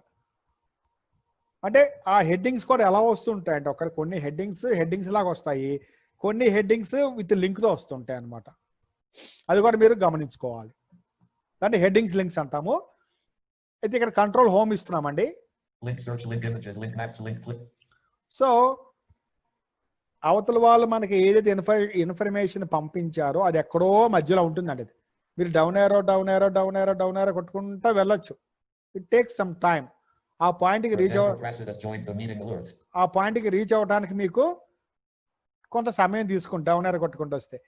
అంటే ఆ హెడ్డింగ్స్ కూడా ఎలా వస్తుంటాయి అంటే ఒక కొన్ని హెడ్డింగ్స్ లాగా వస్తాయి, కొన్ని హెడ్డింగ్స్ విత్ లింక్తో వస్తుంటాయి అన్నమాట. అది కూడా మీరు గమనించుకోవాలి. దాన్ని హెడ్డింగ్స్ లింక్స్ అంటాము. అయితే ఇక్కడ కంట్రోల్ హోమ్ ఇస్తున్నామండి. Link search, link images, link maps, link click. So అవతల వాళ్ళు మనకి ఏదైతే ఇన్ఫర్మేషన్ పంపించారో అది ఎక్కడో మధ్యలో ఉంటుందండి. అది మీరు డౌన్ ఏరో కొట్టుకుంటా వెళ్ళొచ్చు. It takes some time. ఆ పాయింట్కి రీచ్ అవడానికి మీకు కొంత సమయం తీసుకుంటా డౌన్ ఏరో కొట్టుకుంటూ వస్తే.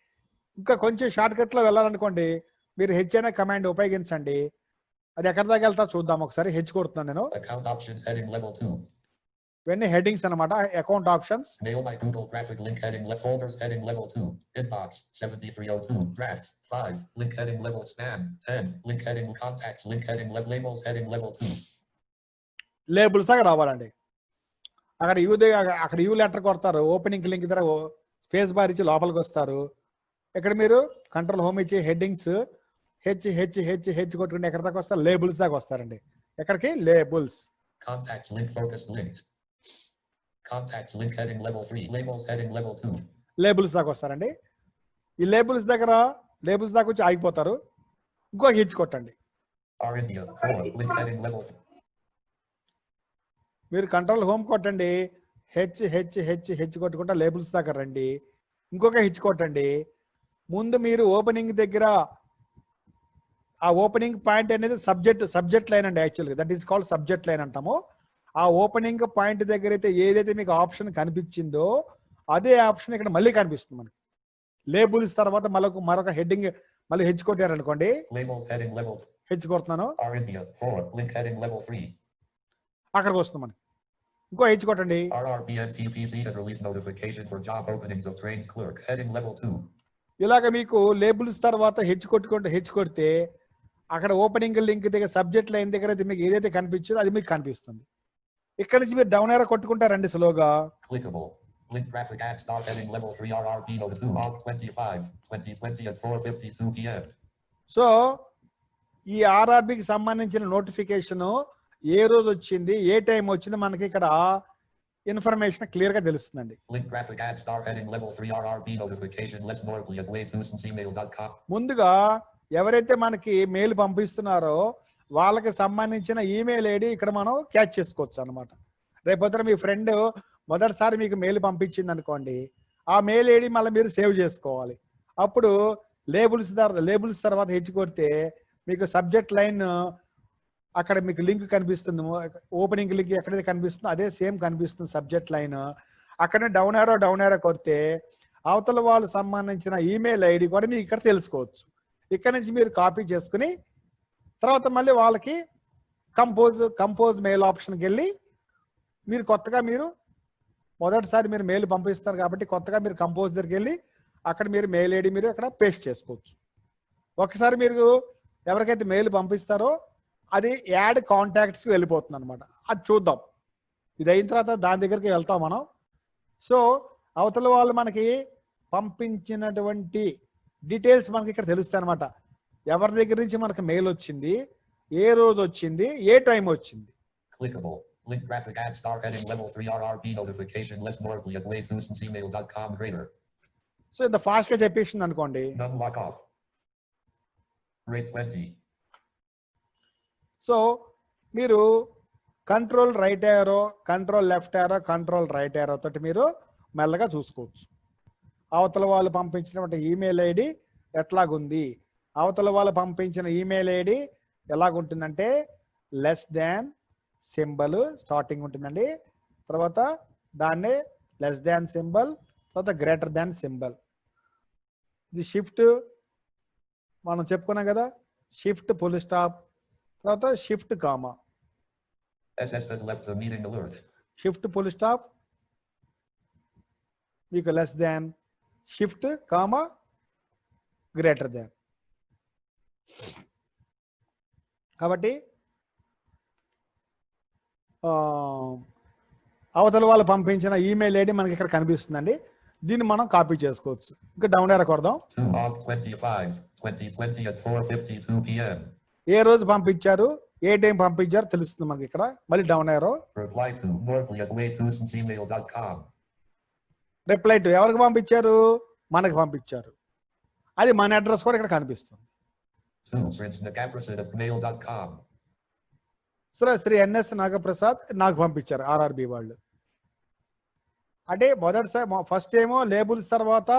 ఇంకా కొంచెం షార్ట్ కట్లో వెళ్ళాలనుకోండి, మీరు హెచ్ అనే కమాండ్ ఉపయోగించండి. అది ఎక్కడి దాకా వెళ్తా చూద్దాం ఒకసారి. హెచ్ కొడుతున్నాను నేను. Account options heading level 2. ఇవన్నీ హెడ్డింగ్స్ అనమాట. Account options. Mail my Google graphic link heading left folders heading level 2. Inbox 7302. Drafts 5. Link heading level spam 10. Link heading contacts link heading level labels heading level 2. Labels దాకా రావాలండి. అక్కడ యూ లెటర్ కొడతారు. ఓపెనింగ్ లింక్ దగ్గర స్పేస్ బార్ ఇచ్చి లోపలికి వస్తారు. ఇక్కడ మీరు కంట్రోల్ హోమ్ ఇచ్చి హెడ్డింగ్స్ హెచ్ కొట్టుకుంటే ఎక్కడ దాకా వస్తారు? లేబుల్స్ దాకా వస్తారండి. ఎక్కడికి? Labels. Contacts link focused linked. Contacts link heading level 3. Labels heading level 2. Labels దాకా వస్తారండి. ఈ లేబుల్స్ దాకా వచ్చి ఆగిపోతారు. ఇంకో హెచ్ కొట్టండి. R India 4. Link heading level. మీరు కంట్రోల్ హోమ్ కొట్టండి. హెచ్ కొట్టుకుంటా లేబుల్స్ దాకా రండి. ఇంకొక హెచ్ కొట్టండి. ముందు మీరు ఓపెనింగ్ దగ్గర ఆ ఓపెనింగ్ పాయింట్ అనేది సబ్జెక్ట్ లైన్ అండి. యాక్చువల్గా that is called subject line అంటాము. ఆ ఓపెనింగ్ పాయింట్ దగ్గర అయితే ఏదైతే మీకు ఆప్షన్ కనిపించిందో అదే ఆప్షన్ ఇక్కడ మళ్ళీ కనిపిస్తుంది మనకి. లేబుల్స్ తర్వాత మరొక హెడ్డింగ్ మళ్ళీ హెచ్ కొట్టారనుకోండి. హెచ్ కొడుతున్నాను. అక్కడికి వస్తుంది మనకి. ఇంకో హెచ్ కొట్టండి. ఇలాగ మీకు లేబుల్స్ తర్వాత హెచ్ కొడితే అక్కడ ఓపెనింగ్ లింక్ దగ్గర సబ్జెక్ట్ లైన్ దగ్గర అయితే మీకు ఏదైతే కనిపించిందో అది మీకు కనిపిస్తుంది. ఇక్కడ నుంచి మీరు డౌన్ ఏరో కొట్టుకుంటారండి స్లోగా. Clickable. Link graphic add start heading level 3 RRP notice 2 Aug 25, 2020 at 4:52 p.m. So ఈ ఆర్ఆర్బికి సంబంధించిన నోటిఫికేషన్ ఏ రోజు వచ్చింది, ఏ టైం వచ్చింది మనకి ఇక్కడ ఇన్ఫర్మేషన్ క్లియర్ గా తెలుస్తుందండి. Link graphic add start heading level 3 RRP notification less normally at way2email.com. ముందుగా ఎవరైతే మనకి మెయిల్ పంపిస్తున్నారో వాళ్ళకి సంబంధించిన ఈమెయిల్ ఐడి ఇక్కడ మనం క్యాచ్ చేసుకోవచ్చు అనమాట. రేపొద్దున మీ ఫ్రెండ్ మొదటిసారి మీకు మెయిల్ పంపించింది అనుకోండి, ఆ మెయిల్ ఐడి మళ్ళీ మీరు సేవ్ చేసుకోవాలి. అప్పుడు లేబుల్స్ తర్వాత హెచ్ కొడితే మీకు సబ్జెక్ట్ లైన్ అక్కడ మీకు లింక్ కనిపిస్తుంది, ఓపెనింగ్ లింక్ ఎక్కడైతే కనిపిస్తుందో అదే సేమ్ కనిపిస్తుంది సబ్జెక్ట్ లైన్. అక్కడనే డౌన్ ఏరో కొడితే అవతల వాళ్ళు సంబంధించిన ఈమెయిల్ ఐడి కూడా మీకు ఇక్కడ తెలుసుకోవచ్చు. ఇక్కడ నుంచి మీరు కాపీ చేసుకుని తర్వాత మళ్ళీ వాళ్ళకి కంపోజ్ మెయిల్ ఆప్షన్కి వెళ్ళి మీరు కొత్తగా మొదటిసారి మీరు మెయిల్ పంపిస్తారు కాబట్టి కొత్తగా మీరు కంపోజ్ దగ్గరికి వెళ్ళి అక్కడ మీరు మెయిల్ ఐడి మీరు అక్కడ పేస్ట్ చేసుకోవచ్చు. ఒకసారి మీరు ఎవరికైతే మెయిల్ పంపిస్తారో అది యాడ్ కాంటాక్ట్స్కి వెళ్ళిపోతుంది అనమాట. అది చూద్దాం, ఇది అయిన తర్వాత దాని దగ్గరికి వెళ్తాం మనం. సో అవతల వాళ్ళు మనకి పంపించినటువంటి డీటెయిల్స్ మనకి ఇక్కడ తెలుస్తాయి అనమాట. ఎవరి దగ్గర నుంచి మనకి మెయిల్ వచ్చింది, ఏ రోజు వచ్చింది, ఏ టైం వచ్చింది. Clickable. Link graphic add start heading level 3 RRP notification less normally at way2email.com greater. So ఇంత ఫాస్ట్ గా చెప్పేసింది అనుకోండి. None lock off. Rate 20. So మీరు control right arrow, control left arrow, control right arrow తోటి మీరు మెల్లగా చూసుకోవచ్చు. అవతల వాళ్ళు పంపించినటువంటి ఈమెయిల్ ఐడి ఎట్లాగుంది, అవతల వాళ్ళు పంపించిన ఈమెయిల్ ఐడి ఎలాగుంటుందంటే లెస్ దాన్ సింబల్ స్టార్టింగ్ ఉంటుందండి, తర్వాత దాన్నే లెస్ దాన్ సింబల్, తర్వాత గ్రేటర్ దాన్ సింబల్. ఇది షిఫ్ట్ మనం చెప్పుకున్నాం కదా, షిఫ్ట్ ఫుల్ స్టాప్, తర్వాత shift comma, SS has left the meeting alert. Shift full stop మీకు less than, shift comma greater than. కాబట్టి అవతల వాళ్ళు పంపించిన ఈమెయిల్ ఐడి మనకి ఇక్కడ కనిపిస్తుందండి. దీన్ని మనం కాపీ చేసుకోవచ్చు. ఇంకా డౌన్ ఏరో కొడదాం. 2 Aug 25, 2020 at 4:52 p.m. ఏ రోజు పంపించారు, ఏ టైం పంపించారు తెలుస్తుంది మనకి ఇక్కడ. మళ్ళీ down aero. Reply to normally at way2email.com. Reply to ఎవరికి పంపించారు, మనకి పంపించారు. అది మన అడ్రస్ కూడా ఇక్కడ కనిపిస్తుంది. 2 Prince Nagaprasad at mail.com. Shri NS Nagaprasad నాకు పంపించారు ఆర్ఆర్బి వాళ్ళు. అంటే మొదటిసారి ఫస్ట్ ఏమో లేబుల్స్ తర్వాత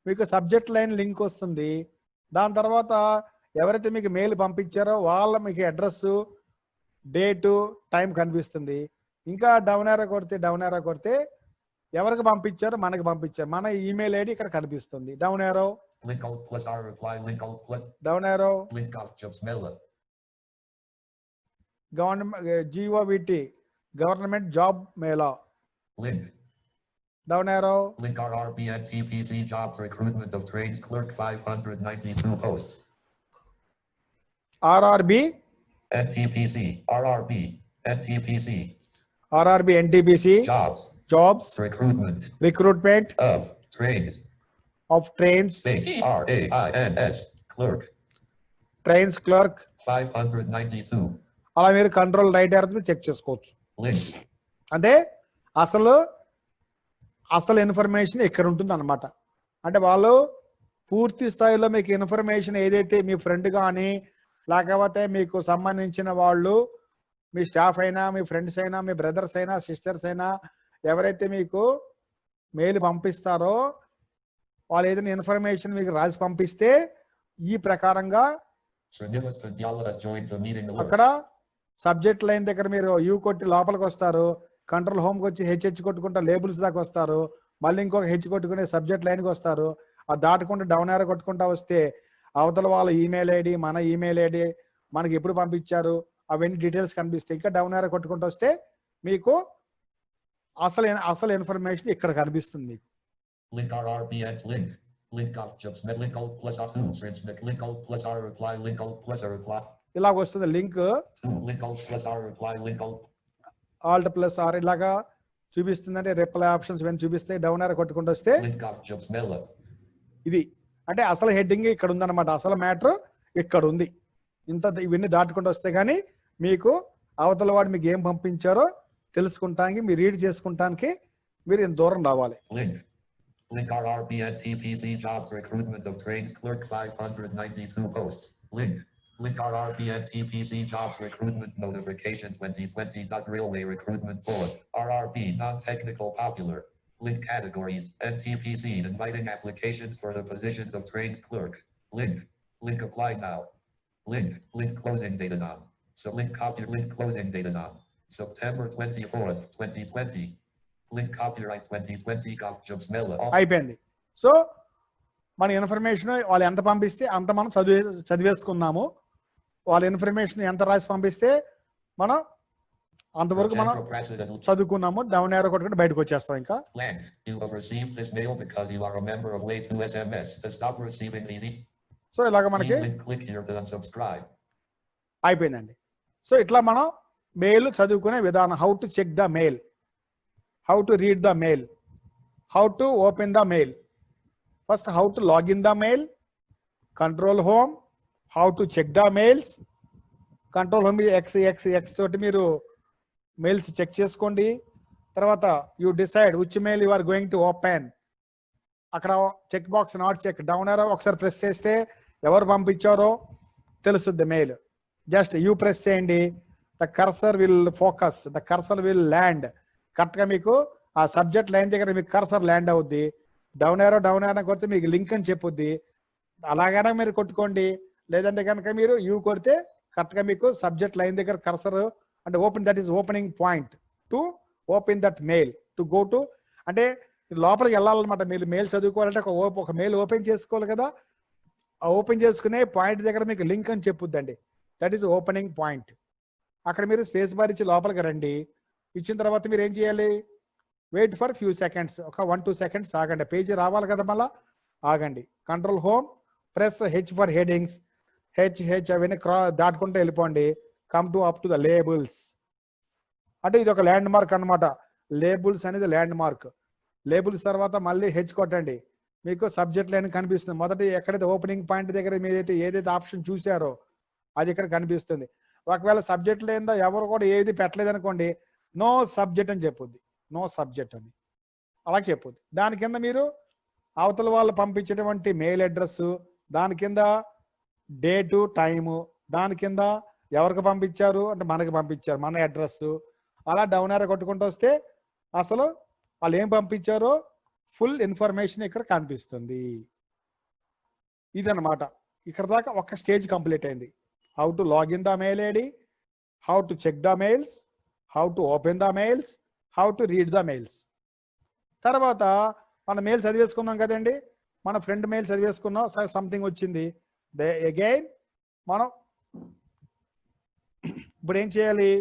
మీకు సబ్జెక్ట్ లైన్ లింక్ వస్తుంది. దాని తర్వాత ఎవరైతే మీకు మెయిల్ పంపించారో వాళ్ళ మీకు అడ్రస్, డేటు, టైం కనిపిస్తుంది. ఇంకా డౌన్ ఏరో కొడితే ఎవరికి పంపించారో మనకి పంపించారు, మన ఈమెయిల్ ఐడి ఇక్కడ కనిపిస్తుంది. Down aero, Link alt plus R reply link alt plus down aero, link off jobs mail. GOVT government job Mela. Link. Down aero, Link RRB at TPC jobs recruitment of trades clerk 592 posts. RRB NTPC, RRB, NTPC, RRB NTPC jobs recruitment of trades of trains TRAINS clerk trains clerk 592. అలా మీరు కంట్రోల్ రైట్ యారో చెక్ చేసుకోవచ్చు. Link. అంటే అసలు ఇన్ఫర్మేషన్ ఇక్కడ ఉంటుంది అనమాట. అంటే వాళ్ళు పూర్తి స్థాయిలో మీకు ఇన్ఫర్మేషన్ ఏదైతే మీ ఫ్రెండ్ కానీ లేకపోతే మీకు సంబంధించిన వాళ్ళు, మీ స్టాఫ్ అయినా, మీ ఫ్రెండ్స్ అయినా, మీ బ్రదర్స్ అయినా, సిస్టర్స్ అయినా ఎవరైతే మీకు మెయిల్ పంపిస్తారో వాళ్ళు ఏదైనా ఇన్ఫర్మేషన్ మీకు రాసి పంపిస్తే ఈ ప్రకారంగా అక్కడ సబ్జెక్ట్ లైన్ దగ్గర మీరు యూ కొట్టి లోపలికి వస్తారు, కంట్రోల్ హోమ్కి వచ్చి హెచ్ కొట్టుకుంటా లేబుల్స్ దాకా వస్తారు, మళ్ళీ ఇంకొక హెచ్ కొట్టుకునే సబ్జెక్ట్ లైన్కి వస్తారు. ఆ దాటుకుంటూ డౌన్ ఏరో కొట్టుకుంటా వస్తే అవతల వాళ్ళ ఈమెయిల్ ఐడి, మన ఈమెయిల్ ఐడి, మనకి ఎప్పుడు పంపించారు అవన్నీ డీటెయిల్స్ కనిపిస్తాయి. ఇంకా డౌన్ ఏరో కొట్టుకుంటూ వస్తే మీకు అసలు ఇన్ఫర్మేషన్ ఇక్కడ కనిపిస్తుంది. Link RRB at link. Link off jumps net link alt plus R2 transmit link alt plus R reply link alt plus R reply ఇలాగ వస్తుంది link 2 link alt plus R reply link alt alt plus R ఇలాగా చూపిస్తుందంటే రిప్లై ఆప్షన్స్ ఇవన్నీ చూపిస్తే డౌన్ ఆర్ కొట్టుకుంటూ వస్తే link off jumps mela ఇది అంటే అసలు హెడ్డింగ్ ఇక్కడ ఉందన్నమాట. అసలు మ్యాటర్ ఇక్కడ ఉంది. ఇంత ఇవన్నీ దాటుకుంటూ వస్తే కానీ మీకు అవతల వాడు మీకు ఏం పంపించారో తెలుసుకుంటానికి మీరు రీడ్ చేసుకుంటానికి మీరు ఇంత దూరం రావాలి. Link RRB at TPC jobs recruitment of trained clerk 592 posts. Link RRB at TPC jobs recruitment notification 2020.railway recruitment board. RRB non-technical popular. Link categories NTPC inviting applications for the positions of trained clerk. Link apply now. Link closing date is on. So link closing date is on. September 24th, 2020. Link copyright 2020 golf jumps mela. అయిపోయింది. సో మన ఇన్ఫర్మేషన్ వాళ్ళు ఎంత పంపిస్తే అంత మనం చదివేసుకున్నాము. వాళ్ళ ఇన్ఫర్మేషన్ ఎంత రాసి పంపిస్తే మనం అంతవరకు మనం చదువుకున్నాము. డౌన్ యారో కొట్టుకుంటే బయటకు వచ్చేస్తాం. ఇంకా You have received this mail because you are a member of Way 2 SMS. To stop receiving these సో ఇలాగ మనకి click here to unsubscribe. అయిపోయిందండి. సో ఇట్లా మనం మెయిల్ చదువుకునే విధానం. How to check the mail, how to read the mail, how to open the mail. First how to login the mail, control home, how to check the mails. Control home X తోటి మీరు మెయిల్స్ చెక్ చేసుకోండి. తర్వాత you decide which mail you are going to open. అక్కడ check box not check down arrow ఒకసారి ప్రెస్ చేస్తే ఎవరు పంపించారో తెలుస్తుంది మెయిల్. జస్ట్ యూ ప్రెస్ చేయండి. The cursor will focus, the cursor will land. కరెక్ట్గా మీకు ఆ సబ్జెక్ట్ లైన్ దగ్గర మీకు కర్సర్ ల్యాండ్ అవుద్ది. డౌన్ ఆరో కొడితే మీకు లింక్ అని చెప్పుద్ది. అలాగైనా మీరు కొట్టుకోండి. లేదంటే కనుక మీరు యూ కొడితే కరెక్ట్గా మీకు సబ్జెక్ట్ లైన్ దగ్గర కర్సర్ అంటే open, that is opening point to open that mail to go to. అంటే లోపలికి వెళ్ళాలన్నమాట. మీరు మెయిల్ చదువుకోవాలంటే ఒక మెయిల్ ఓపెన్ చేసుకోవాలి కదా. ఆ ఓపెన్ చేసుకునే పాయింట్ దగ్గర మీకు లింక్ అని చెప్పుద్దండి. That is opening point. అక్కడ మీరు స్పేస్ బార్ ఇచ్చి లోపలికి రండి. ఇచ్చిన తర్వాత మీరు ఏం చేయాలి? వెయిట్ ఫర్ ఫ్యూ సెకండ్స్, ఒక 1-2 సెకండ్స్ ఆగండి. పేజీ రావాలి కదా, మళ్ళీ ఆగండి. Control home, press H for headings. H అవన్నీ దాటుకుంటూ వెళ్ళిపోండి. Come to up to the labels. అంటే ఇది ఒక ల్యాండ్ మార్క్ అనమాట. లేబుల్స్ అనేది ల్యాండ్ మార్క్. లేబుల్స్ తర్వాత మళ్ళీ హెచ్ కొట్టండి. మీకు సబ్జెక్ట్ లైన్ కనిపిస్తుంది. మొదటి ఎక్కడైతే ఓపెనింగ్ పాయింట్ దగ్గర మీరైతే ఏదైతే ఆప్షన్ చూసారో అది ఇక్కడ కనిపిస్తుంది. ఒకవేళ సబ్జెక్ట్ లేదో ఎవరు కూడా ఏది పెట్టలేదు అనుకోండి, నో సబ్జెక్ట్ అని చెప్పుద్ది. నో సబ్జెక్ట్ అని అలా చెప్పుద్ది. దాని కింద మీరు అవతల వాళ్ళు పంపించేటువంటి మెయిల్ అడ్రస్, దాని కింద డేటు టైము, దాని కింద ఎవరికి పంపించారు అంటే మనకి పంపించారు మన అడ్రస్. అలా డౌన్ ఆరో కొట్టుకుంటూ వస్తే అసలు వాళ్ళు ఏం పంపించారో ఫుల్ ఇన్ఫర్మేషన్ ఇక్కడ కనిపిస్తుంది. ఇదన్నమాట. ఇక్కడ దాకా ఒక స్టేజ్ కంప్లీట్ అయింది. How to login the mail ID, how to check the mails, how to open the mails, how to read the mails. తర్వాత మన మెయిల్ చదివేసుకున్నాం కదండి. మన ఫ్రెండ్ మెయిల్ చదివేసుకున్నాం, సంథింగ్ వచ్చింది. అగైన్ మనం ఇప్పుడు ఏం చేయాలి?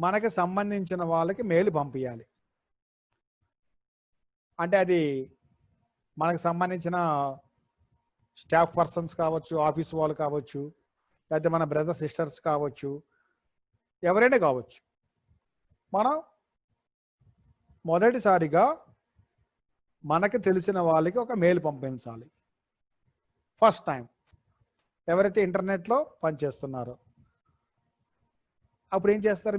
మనకి సంబంధించిన వాళ్ళకి మెయిల్ పంపించాలి. అంటే అది మనకు సంబంధించిన స్టాఫ్ పర్సన్స్ కావచ్చు, ఆఫీస్ వాళ్ళు కావచ్చు, లేకపోతే మన బ్రదర్ సిస్టర్స్ కావచ్చు, ఎవరైనా కావచ్చు. మనం మొదటిసారిగా మనకి తెలిసిన వాళ్ళకి ఒక మెయిల్ పంపించాలి. ఫస్ట్ టైం ఎవరైతే ఇంటర్నెట్లో పనిచేస్తున్నారో అప్పుడు ఏం చేస్తారు?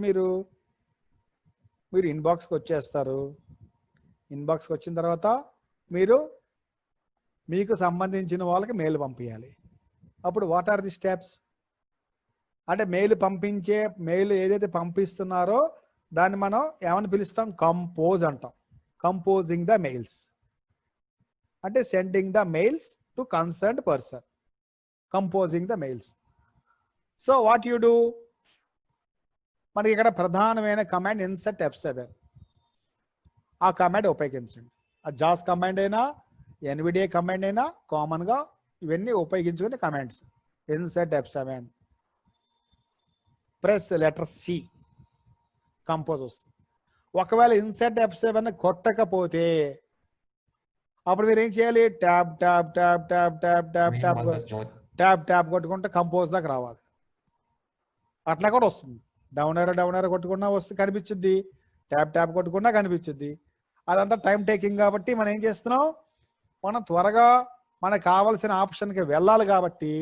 మీరు ఇన్బాక్స్కి వచ్చేస్తారు. ఇన్బాక్స్కి వచ్చిన తర్వాత మీకు సంబంధించిన వాళ్ళకి మెయిల్ పంపించాలి. అప్పుడు వాట్ ఆర్ ది స్టెప్స్ అంటే మెయిల్ ఏదైతే పంపిస్తున్నారో దాన్ని మనం ఏమని పిలుస్తాం? కంపోజ్ అంటాం. కంపోజింగ్ ద మెయిల్స్ అంటే sending the mails to concerned person. Composing the mails. So what you do? మనకి ఇక్కడ ప్రధానమైన కమాండ్ ఇన్సర్ట్ F7. ఆ కమాండ్ ఉపయోగించండి. ఆ జాస్ కమాండ్ అయినా ఎన్విడిఏ కమాండ్ అయినా కామన్గా ఇవన్నీ ఉపయోగించుకునే commands. Insert F7, press letter C, compose వస్తుంది. ఒకవేళ ఇన్సర్ట్ F7 కొట్టకపోతే అప్పుడు మీరు ఏం చేయాలి? Tab tab tab tab tab tab Green tab one has joined. Tab tab కొట్టుకుంటే కంపోజ్ దాకా రావాలి. అట్లా కూడా వస్తుంది. డౌన్ ఏరో కొట్టుకున్నా వస్తే కనిపించుద్ది, ట్యాబ్ ట్యాబ్ కొట్టుకున్నా కనిపించుద్ది. అదంతా టైం టేకింగ్ కాబట్టి మనం ఏం చేస్తున్నాం, మనం త్వరగా మనకు కావాల్సిన ఆప్షన్కి వెళ్ళాలి కాబట్టి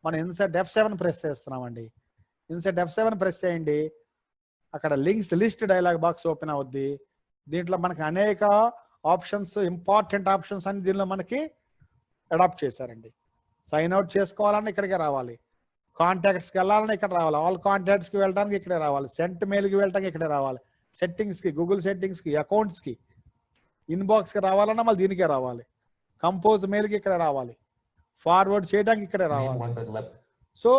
మనం ఇన్సర్ట్ F7 ప్రెస్ చేస్తున్నామండి. ఇన్సర్ట్ F7 ప్రెస్ చేయండి. అక్కడ links list dialog box open అవుద్ది. దీంట్లో మనకి అనేక ఆప్షన్స్, ఇంపార్టెంట్ ఆప్షన్స్ అని దీనిలో మనకి అడాప్ట్ చేశారండి. సైన్ అవుట్ చేసుకోవాలన్నా ఇక్కడికే రావాలి, కాంటాక్ట్స్కి వెళ్ళాలని ఇక్కడ రావాలి, ఆల్ కాంటాక్ట్స్కి వెళ్ళడానికి ఇక్కడే రావాలి, సెంట్ మెయిల్కి వెళ్ళడానికి ఇక్కడే రావాలి, సెట్టింగ్స్కి, గూగుల్ సెట్టింగ్స్కి, అకౌంట్స్కి, ఇన్బాక్స్కి రావాలన్నా మళ్ళీ దీనికే రావాలి, కంపోజ్ మెయిల్కి ఇక్కడ రావాలి, ఫార్వర్డ్ చేయడానికి ఇక్కడే Green రావాలి. one has left. So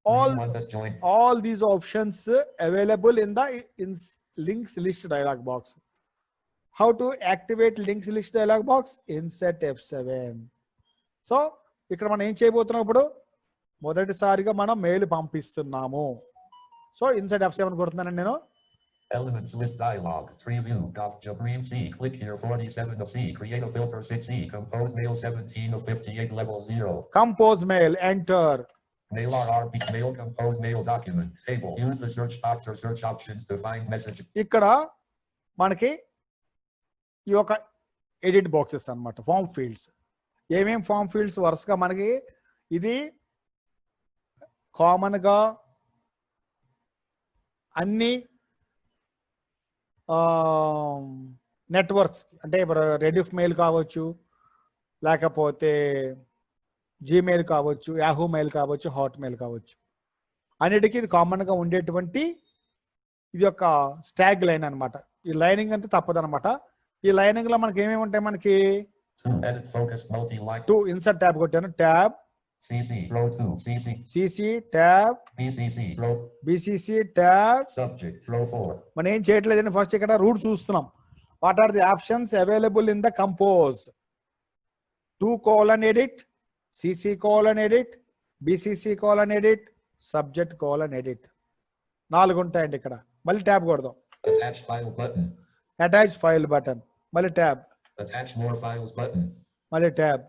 Green one has joined. all these options available in the links list dialog box. How to activate links list dialog box? Insert F7. So ఇక్కడ మనం ఏం చేయబోతున్నాం, ఇప్పుడు మొదటిసారిగా మనం మెయిల్ పంపిస్తున్నాము. సో ఇన్సర్ట్ F7 కొడుతున్నానండి నేను. Elements list dialog. Tree view. Green C. Click here 47 of C. Create a filter 6E. Compose mail 17 of 58 level 0. Compose mail, enter. Mail RRB. Mail compose mail document. Table. Use the search box or search options to find message. ఇక్కడ మనకి ఈ యొక్క ఎడిట్ బాక్సెస్ అన్నమాట, ఫామ్ ఫీల్డ్స్. ఏమేం ఫామ్ ఫీల్డ్స్ వరుసగా మనకి ఇది కామన్గా అన్ని నెట్వర్క్స్, అంటే రెడిఫ్ మెయిల్ కావచ్చు, లేకపోతే జీమెయిల్ కావచ్చు, యాహూ మెయిల్ కావచ్చు, హాట్ మెయిల్ కావచ్చు, అన్నిటికీ ఇది కామన్గా ఉండేటువంటి ఇది ఒక స్టాగ్ లైన్ అనమాట. ఈ లైనింగ్ అంతా తప్పదనమాట. ఈ లైనింగ్ లో మనకి ఏమేమి ఉంటాయి, మనకి Edit focus multi-line. Two insert tab కొట్టాను, tab CC. Row 2. CC. CC tab BCC. Row. BCC tab. Subject. Row 4. మనం ఏం చేయట్లేదని ఫస్ట్ ఇక్కడ రూట్ చూస్తున్నాం. What are the options available in the compose? 2: edit, CC: edit, BCC: edit, subject: edit. 4 ఉంటాయండి ఇక్కడ. మళ్ళీ ట్యాబ్ కొడదాం. Attach file button. Attach file button, మళ్ళీ tab, Attach more files button. మళ్ళీ tab.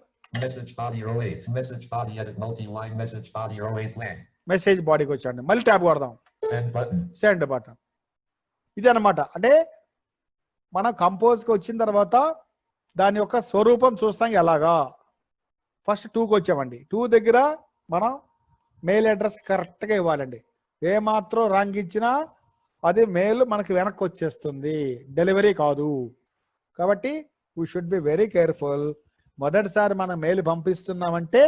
Message body row 8. Message body edit multi-line. Message body row 8 blank. Message బాడీకి వచ్చాండి, మళ్ళీ ట్యాబ్ కొడదాం. Send button. Send button. ఇది అనమాట. అంటే మనం కంపోజ్కి వచ్చిన తర్వాత దాని యొక్క స్వరూపం చూస్తాం ఎలాగా. ఫస్ట్ 2కి వచ్చామండి. 2 దగ్గర మనం మెయిల్ అడ్రస్ కరెక్ట్గా ఇవ్వాలండి. ఏమాత్రం రాంగ్ ఇచ్చినా అది మెయిల్ మనకి వెనక్కి వచ్చేస్తుంది, డెలివరీ కాదు. కాబట్టి we should be very careful. మొదటిసారి మనం మెయిల్ పంపిస్తున్నామంటే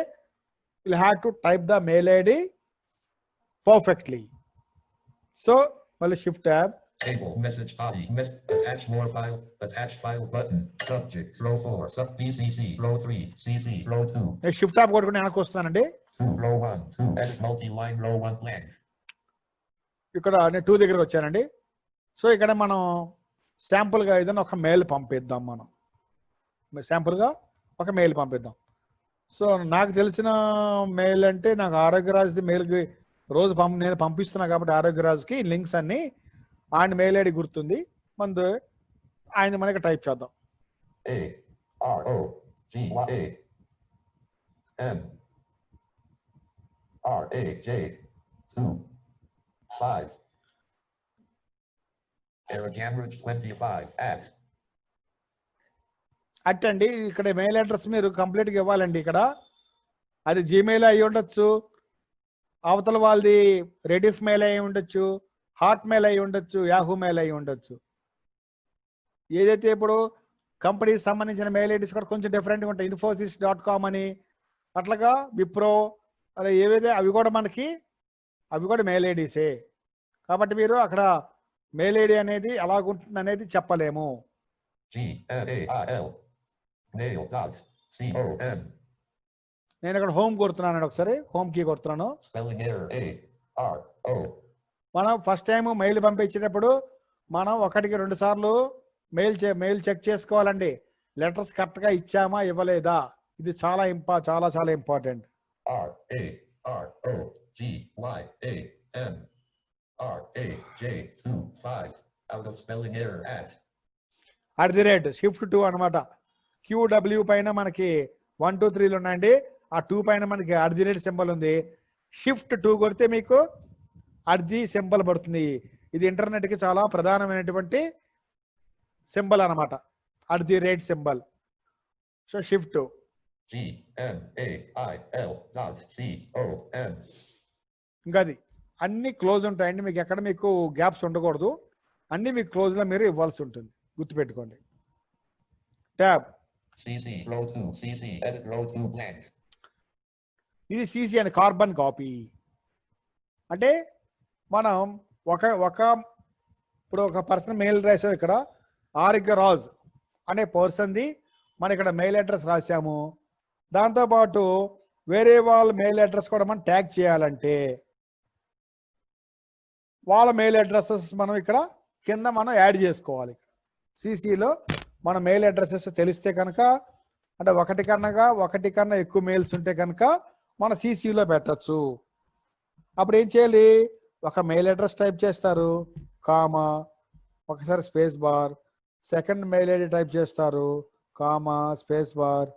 will have to type the mail ID perfectly. So మళ్ళీ shift tab, Table. Message body. Attach more file. Attach file button. Subject. Row 4. Sub BCC. Row 3. CC. Row 2. నేను షిఫ్ట్ ట్యాబ్ కొట్టుకుని వెనక్కి వస్తానండి. 2. Row 1. 2. Edit multi-line. Row 1 blank. ఇక్కడ నేను 2 దగ్గరకు వచ్చానండి. సో ఇక్కడ మనం శాంపుల్గా ఏదైనా ఒక మెయిల్ పంపిద్దాం. మనం శాంపుల్గా ఒక మెయిల్ పంపిద్దాం. సో నాకు తెలిసిన మెయిల్ అంటే నాకు ఆరోగ్యరాజ్ది మెయిల్కి రోజు నేను పంపిస్తున్నా కాబట్టి ఆరోగ్యరాజ్కి లింక్స్ అన్ని ఆయన మెయిల్ ఐడి గుర్తుంది. ముందు ఆయన మనకి టైప్ చేద్దాం. A R O G A M R A J 2 5 Eric Amrich 25 at. అట్టండి ఇక్కడ మెయిల్ అడ్రస్ మీరు కంప్లీట్గా ఇవ్వాలండి. ఇక్కడ అది జీమెయిల్ అయి ఉండొచ్చు, అవతల వాళ్ళది రెడిఫ్ మెయిల్ అయి ఉండొచ్చు, హాట్ మెయిల్ అయి ఉండొచ్చు, యాహూ మెయిల్ అయి ఉండొచ్చు. ఏదైతే ఇప్పుడు కంపెనీకి సంబంధించిన మెయిల్ ఐడీస్ కూడా కొంచెం డిఫరెంట్గా ఉంటాయి. infosys.com అని, అట్లాగా విప్రో, అలా ఏవైతే అవి కూడా మెయిల్ ఐడీసే. కాబట్టి మీరు అక్కడ మెయిల్ ఐడి అనేది ఎలాగుంటుంది అనేది చెప్పలేము. GMAIL నేను ఇక్కడ హోమ్ కొడుతున్నాను, ఒకసారి హోమ్ కీ కొడుతున్నాను. spelling error ARO. మనం ఫస్ట్ టైం మెయిల్ పంపించేటప్పుడు మనం 1-2 సార్లు మెయిల్ చెక్ చేసుకోవాలండి. లెటర్స్ కరెక్ట్గా ఇచ్చామా ఇవ్వలేదా, ఇది చాలా చాలా important. RAJAMRAJ25 out of spelling error at. @ Shift 2 అనమాట. QW పైన మనకి 1 2 3లు ఉన్నాయండి. ఆ 2 పైన మనకి @ సింబల్ ఉంది. షిఫ్ట్ 2 కొడితే మీకు @ సింబల్ పడుతుంది. ఇది ఇంటర్నెట్ కి చాలా ప్రధానమైనటువంటి సింబల్ అన్నమాట, @ సింబల్. So shift GMAIL.COM. ఇంకా అది అన్ని క్లోజ్ ఉంటాయండి. మీకు ఎక్కడ మీకు గ్యాప్స్ ఉండకూడదు. అన్ని మీకు క్లోజ్ లో మీరు ఇవ్వాల్సి ఉంటుంది, గుర్తుపెట్టుకోండి. Tab CC row 2 CC edit row 2 blank. ఇది CC అని కార్బన్ కాపీ. అంటే మనం ఇప్పుడు ఒక పర్సన్ మెయిల్ రాసాం, ఇక్కడ ఆరోగ్యరాజ్ అనే పర్సన్ది మనం ఇక్కడ మెయిల్ అడ్రస్ రాసాము. దాంతోపాటు వేరే వాళ్ళ మెయిల్ అడ్రస్ కూడా మనం ట్యాగ్ చేయాలంటే వాళ్ళ మెయిల్ అడ్రసెస్ మనం ఇక్కడ కింద మనం యాడ్ చేసుకోవాలి. CCలో మన మెయిల్ అడ్రసెస్ తెలిస్తే కనుక, అంటే ఒకటి కన్నా ఎక్కువ మెయిల్స్ ఉంటే కనుక మన CCలో పెట్టచ్చు. అప్పుడు ఏం చేయాలి, ఒక మెయిల్ అడ్రస్ టైప్ చేస్తారు, కామా, ఒకసారి space bar, second mail ID type చేస్తారు, కామా, స్పేస్ బార్,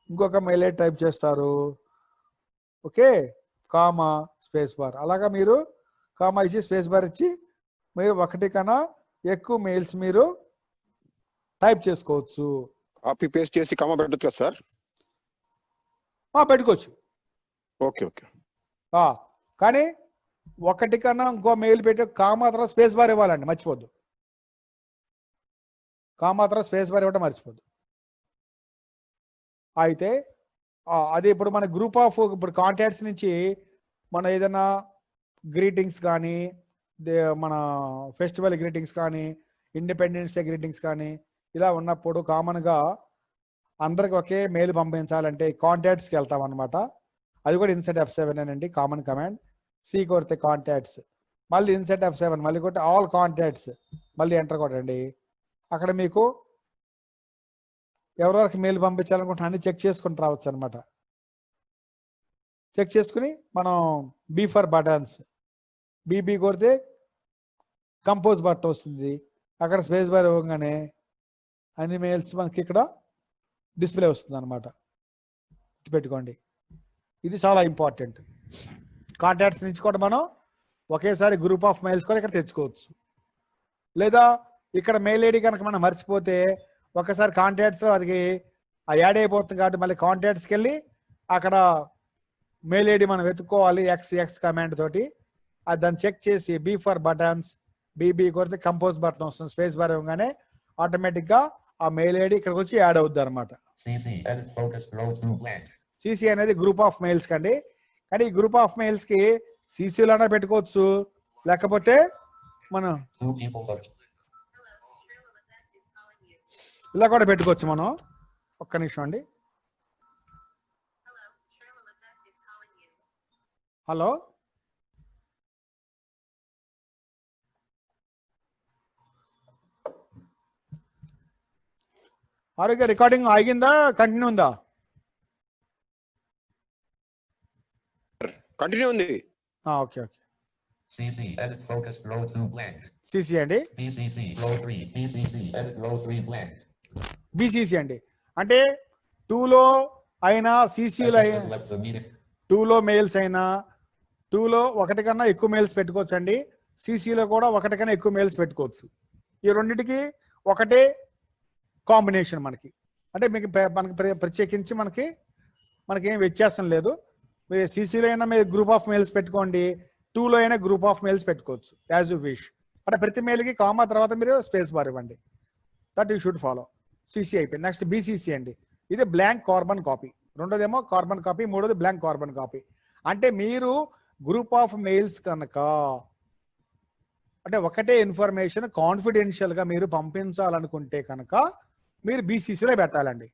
ఇంకొక మెయిల్ ఐడి టైప్ చేస్తారు, ఓకే, కామా, స్పేస్ బార్. అలాగా మీరు కామా ఇచ్చి స్పేస్ బార్ ఇచ్చి మీరు ఒకటి కన్నా ఎక్కువ మెయిల్స్ మీరు టైప్ చేసుకోవచ్చు. కాపీ పేస్ట్ చేసి కామా పెట్టొచ్చు కదా సార్? పెట్టుకోవచ్చు. Okay okay. కానీ ఒకటి కన్నా ఇంకో మెయిల్ పెట్టి కామా తర్వాత స్పేస్ బార్ ఇవ్వాలండి, మర్చిపోద్దు. కామా తర్వాత స్పేస్ బార్ ఇవ్వడం మర్చిపోద్దు. అయితే అది ఇప్పుడు మన గ్రూప్ ఆఫ్ ఇప్పుడు కాంటాక్ట్స్ నుంచి మన ఏదైనా గ్రీటింగ్స్ కానీ, మన ఫెస్టివల్ గ్రీటింగ్స్ కానీ, ఇండిపెండెన్స్ డే గ్రీటింగ్స్ కానీ ఇలా ఉన్నప్పుడు కామన్గా అందరికి ఒకే మెయిల్ పంపించాలంటే కాంటాక్ట్స్కి వెళ్తాం అనమాట. అది కూడా ఇన్సెట్ F7 అండి, కామన్ కమాండ్. C కొడితే కాంటాక్ట్స్, మళ్ళీ ఇన్సెట్ F7, మళ్ళీ కొడితే ఆల్ కాంటాక్ట్స్, మళ్ళీ ఎంటర్ కొట్టండి. అక్కడ మీకు ఎవరెవరికి మెయిల్ పంపించాలనుకుంటే అన్ని చెక్ చేసుకుని రావచ్చు అనమాట. చెక్ చేసుకుని మనం B ఫర్ బటన్స్, BB కొడితే కంపోజ్ బటన్ వస్తుంది. అక్కడ స్పేస్ బార్ ఇవ్వగానే అన్ని మెయిల్స్ మనకి ఇక్కడ డిస్ప్లే వస్తుంది అనమాట. పెట్టుకోండి, ఇది చాలా ఇంపార్టెంట్. కాంటాక్ట్స్ నుంచి కూడా మనం ఒకేసారి గ్రూప్ ఆఫ్ మెయిల్స్ కూడా ఇక్కడ తెచ్చుకోవచ్చు. లేదా ఇక్కడ మెయిల్ ఐడి కనుక మనం మర్చిపోతే ఒకసారి కాంటాక్ట్స్ అది యాడ్ అయిపోతుంది కాబట్టి మళ్ళీ కాంటాక్ట్స్కి వెళ్ళి అక్కడ మెయిల్ ఐడి మనం వెతుక్కోవాలి ఎక్స్ కమాండ్ తోటి. అది దాన్ని చెక్ చేసి B ఫర్ బటన్స్, BB కొడితే కంపోజ్ బటన్ వస్తుంది, స్పేస్ బార్ ఇవ్వగానే ఆటోమేటిక్గా ఆ మెయిల్ ఐడి ఇక్కడికి వచ్చి యాడ్ అవుద్ది అనమాట. CC అనేది గ్రూప్ ఆఫ్ మెయిల్స్ కండి. కానీ ఈ గ్రూప్ ఆఫ్ మెయిల్స్ కి CCలోనే పెట్టుకోవచ్చు, లేకపోతే మనం ఇలా కూడా పెట్టుకోవచ్చు. మనం ఒక్క నిమిషం అండి. హలో, ఆరోగ్య రికార్డింగ్ ఆగిందా, కంటిన్యూ ఉందా? కంటిన్యూ ఉంది. Okay okay. CC edit focus row 2 blank. CC అండి. BCC row 3 BCC edit row 3 blank. BCC అండి అంటే 2లో అయినా CCలో అయినా, 2లో మెయిల్స్ అయినా 2లో ఒకటి కన్నా ఎక్కువ మెయిల్స్ పెట్టుకోవచ్చు అండి. CCలో కూడా ఒకటి కన్నా ఎక్కువ మెయిల్స్ పెట్టుకోవచ్చు. ఈ రెండింటికి ఒకటే కాంబినేషన్ మనకి, అంటే మీకు మనకి ప్రత్యేకించి మనకి ఏం వ్యత్యాసం లేదు. మీరు CCలో అయినా మీరు గ్రూప్ ఆఫ్ మెయిల్స్ పెట్టుకోండి, 2లో అయినా గ్రూప్ ఆఫ్ మెయిల్స్ పెట్టుకోవచ్చు, యాజ్ యూ విష్. అంటే ప్రతి మెయిల్కి కామా తర్వాత మీరు స్పేస్ బార్ ఇవ్వండి. That you should follow. CC అయిపోయింది. నెక్స్ట్ BCC అండి. ఇది బ్లాంక్ కార్బన్ కాపీ. రెండోదేమో కార్బన్ కాపీ, మూడోది బ్లాంక్ కార్బన్ కాపీ. అంటే మీరు గ్రూప్ ఆఫ్ మెయిల్స్ కనుక అంటే ఒకటే ఇన్ఫర్మేషన్ కాన్ఫిడెన్షియల్గా మీరు పంపించాలనుకుంటే కనుక మీరు BCCలో పెట్టాలండి.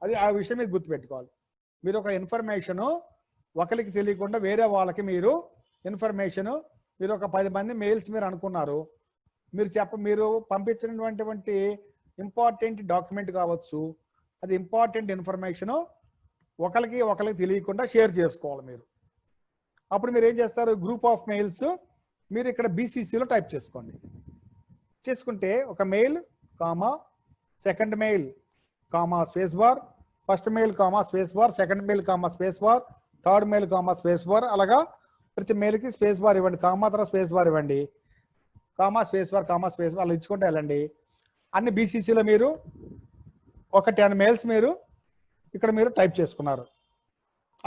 అది ఆ విషయం మీరు గుర్తుపెట్టుకోవాలి. మీరు ఒక ఇన్ఫర్మేషను ఒకరికి తెలియకుండా వేరే వాళ్ళకి మీరు ఇన్ఫర్మేషను, మీరు ఒక 10 మంది మెయిల్స్ మీరు అనుకున్నారు, మీరు పంపించినటువంటి ఇంపార్టెంట్ డాక్యుమెంట్ కావచ్చు, అది ఇంపార్టెంట్ ఇన్ఫర్మేషను ఒకరికి తెలియకుండా షేర్ చేసుకోవాలి మీరు. అప్పుడు మీరు ఏం చేస్తారు, గ్రూప్ ఆఫ్ మెయిల్స్ మీరు ఇక్కడ BCCలో టైప్ చేసుకోండి. చేసుకుంటే ఒక mail comma, second mail comma space bar, first mail comma space bar, second mail comma space bar, third mail comma space bar, అలాగా ప్రతి మెయిల్కి స్పేస్ బార్ ఇవ్వండి, కామా తర్వాత స్పేస్ బార్ ఇవ్వండి, కామా స్పేస్ బార్ అలా ఇచ్చుకుంటే వెళ్ళండి. అన్ని బీసీసీలో మీరు ఒక 10 మెయిల్స్ మీరు ఇక్కడ మీరు టైప్ చేసుకున్నారు.